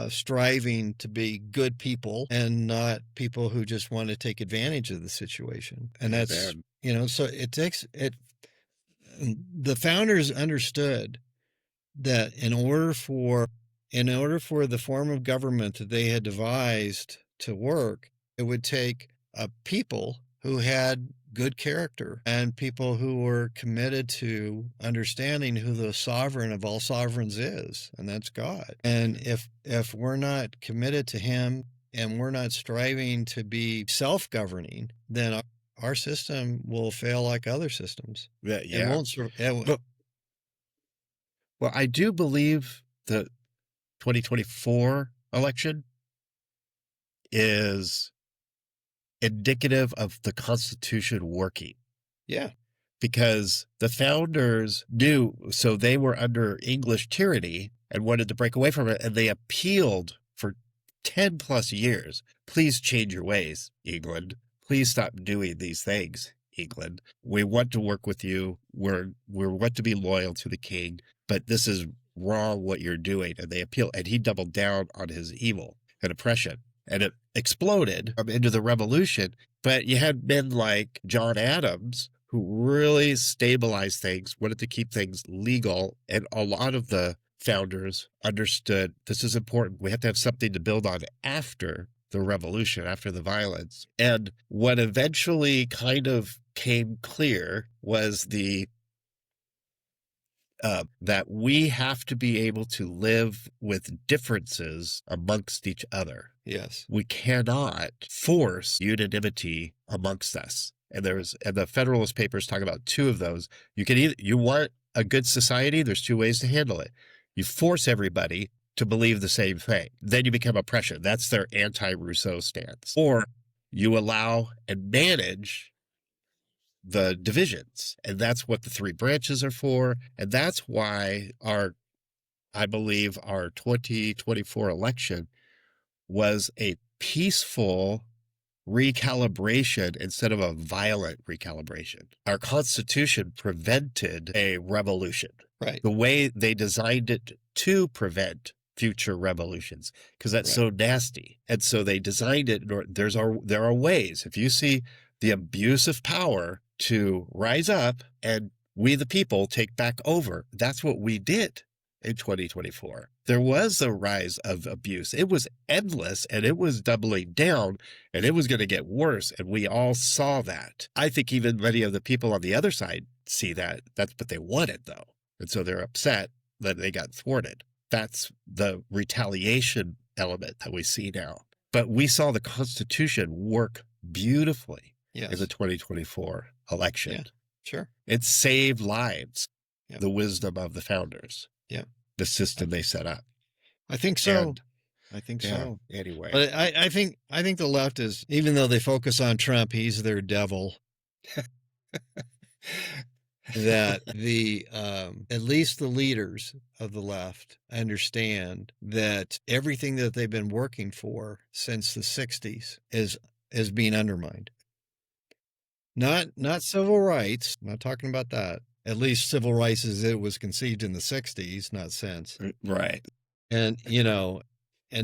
striving to be good people and not people who just want to take advantage of the situation. And that's, so the founders understood that in order for the form of government that they had devised to work, it would take people who had good character and people who were committed to understanding who the sovereign of all sovereigns is, and that's God. And if we're not committed to him and we're not striving to be self-governing, then our system will fail like other systems. Yeah. It won't. Well, I do believe the 2024 election is indicative of the Constitution working. Yeah. Because the founders knew, so they were under English tyranny and wanted to break away from it, and they appealed for 10 plus years. Please change your ways, England. Please stop doing these things, England. We want to work with you. We want to be loyal to the king, but this is wrong what you're doing. And they appealed, and he doubled down on his evil and oppression. And it exploded into the revolution. But you had men like John Adams who really stabilized things, wanted to keep things legal. And a lot of the founders understood this is important. We have to have something to build on after the revolution, after the violence. And what eventually kind of came clear was that we have to be able to live with differences amongst each other. Yes. We cannot force unanimity amongst us. And the Federalist Papers talk about two of those. You want a good society, there's two ways to handle it. You force everybody to believe the same thing. Then you become oppression. That's their anti-Rousseau stance. Or you allow and manage the divisions. And that's what the three branches are for. And that's why I believe our 2024 election was a peaceful recalibration instead of a violent recalibration. Our Constitution prevented a revolution. Right. The way they designed it to prevent future revolutions, because that's so nasty. And so they designed it. There are ways. If you see the abuse of power to rise up and we the people take back over, that's what we did in 2024. There was a rise of abuse. It was endless, and it was doubling down, and it was going to get worse. And we all saw that. I think even many of the people on the other side see that. That's what they wanted, though. And so they're upset that they got thwarted. That's the retaliation element that we see now. But we saw the Constitution work beautifully in the 2024 election. Yeah, sure. It saved lives, the wisdom of the founders. Yeah. The system they set up. I think so. So. Anyway. But I think the left is, even though they focus on Trump, he's their devil. That at least the leaders of the left understand that everything that they've been working for since the 60s is being undermined. Not civil rights. I'm not talking about that. At least civil rights as it was conceived in the 60s, not since. Right. And, and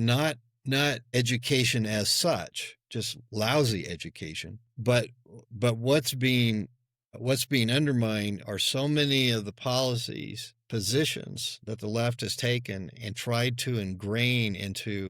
not education as such, just lousy education. But what's being undermined are so many of the positions that the left has taken and tried to ingrain into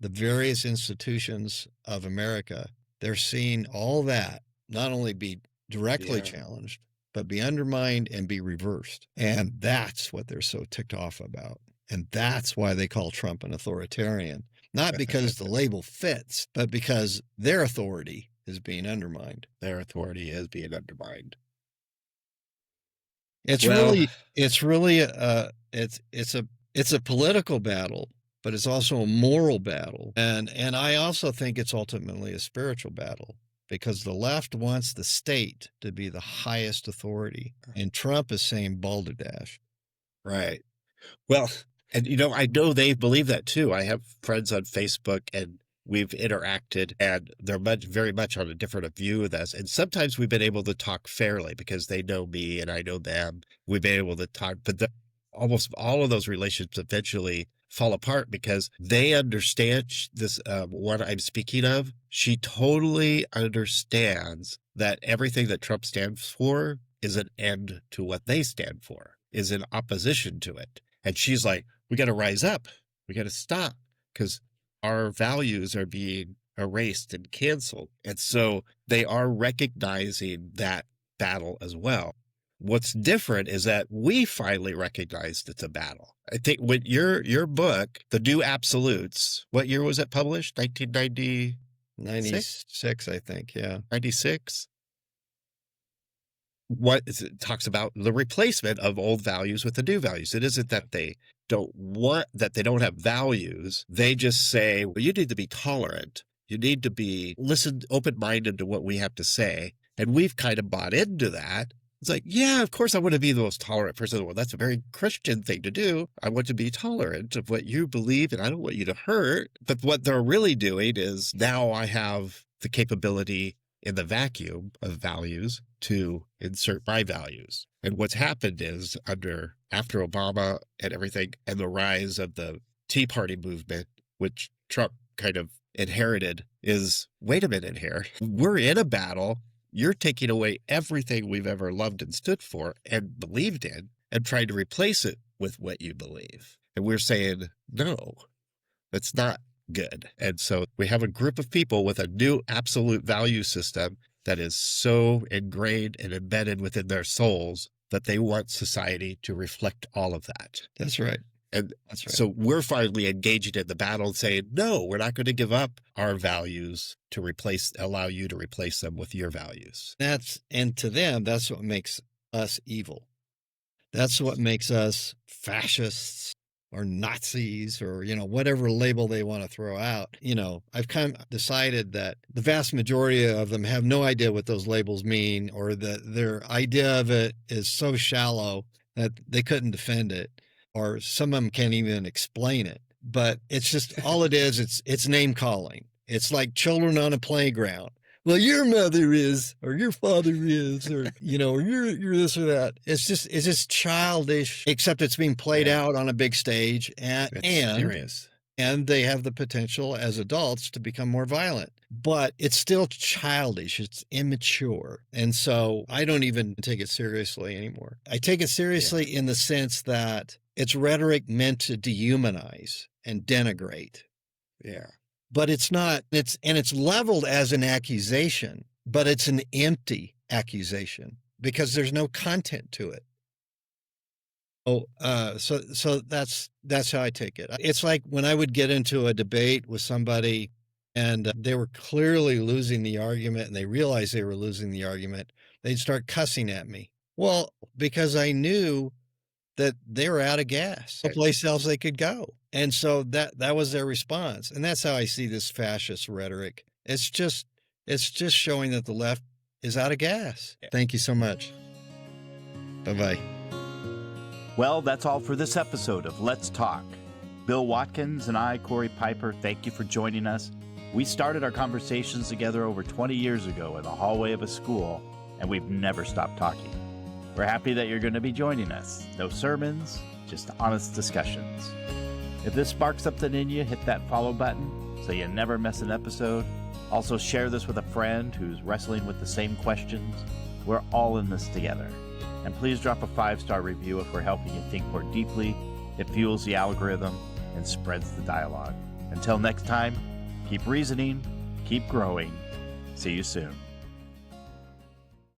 the various institutions of America. They're seeing all that not only be directly challenged, but be undermined and be reversed. And that's what they're so ticked off about. And that's why they call Trump an authoritarian. Not because the label fits, but because their authority is being undermined. Their authority is being undermined. It's a political battle, but it's also a moral battle. And I also think it's ultimately a spiritual battle, because the left wants the state to be the highest authority. And Trump is saying balderdash. Right. Well, and I know they believe that too. I have friends on Facebook and we've interacted, and they're very much on a different view of this. And sometimes we've been able to talk fairly because they know me and I know them. We've been able to talk, but almost all of those relationships eventually fall apart because they understand this, what I'm speaking of. She totally understands that everything that Trump stands for is an end to what they stand for, is in opposition to it. And she's like, we got to rise up. We got to stop because our values are being erased and canceled. And so they are recognizing that battle as well. What's different is that we finally recognized it's a battle. I think with your book, The New Absolutes, what year was it published? 1990? 96, I think. Yeah. 96? What is it talks about the replacement of old values with the new values. It isn't that they don't have values. They just say, well, you need to be tolerant. You need to be open-minded to what we have to say. And we've kind of bought into that. It's like, yeah, of course I want to be the most tolerant person in the world. That's a very Christian thing to do. I want to be tolerant of what you believe, and I don't want you to hurt. But what they're really doing is now I have the capability in the vacuum of values to insert my values. And what's happened is after Obama and everything, and the rise of the Tea Party movement, which Trump kind of inherited, is, wait a minute here. We're in a battle. You're taking away everything we've ever loved and stood for and believed in and trying to replace it with what you believe. And we're saying, no, that's not good. And so we have a group of people with a new absolute value system that is so ingrained and embedded within their souls that they want society to reflect all of that. That's right. And That's right. so we're finally engaging in the battle and saying, no, we're not going to give up our values to allow you to replace them with your values. And to them, that's what makes us evil. That's what makes us fascists or Nazis or, whatever label they want to throw out. I've kind of decided that the vast majority of them have no idea what those labels mean, or that their idea of it is so shallow that they couldn't defend it, or some of them can't even explain it. But it's just, all it is, it's name calling. It's like children on a playground. Well, your mother is, or your father is, or, or you're this or that. It's just childish, except it's being played out on a big stage. And serious. And they have the potential as adults to become more violent. But it's still childish. It's immature. And so I don't even take it seriously anymore. I take it seriously in the sense that it's rhetoric meant to dehumanize and denigrate. Yeah. But it's not, it's leveled as an accusation, but it's an empty accusation because there's no content to it. So that's how I take it. It's like when I would get into a debate with somebody and they were clearly losing the argument and they realized they were losing the argument, they'd start cussing at me. Well, because I knew that they were out of gas, no place else they could go. And so that was their response. And that's how I see this fascist rhetoric. It's just showing that the left is out of gas. Thank you so much. Bye-bye. Well, that's all for this episode of Let's Talk. Bill Watkins and I, Corey Piper, thank you for joining us. We started our conversations together over 20 years ago in the hallway of a school, and we've never stopped talking. We're happy that you're going to be joining us. No sermons, just honest discussions. If this sparks something in you, hit that follow button so you never miss an episode. Also share this with a friend who's wrestling with the same questions. We're all in this together. And please drop a 5-star review if we're helping you think more deeply. It fuels the algorithm and spreads the dialogue. Until next time, keep reasoning, keep growing. See you soon.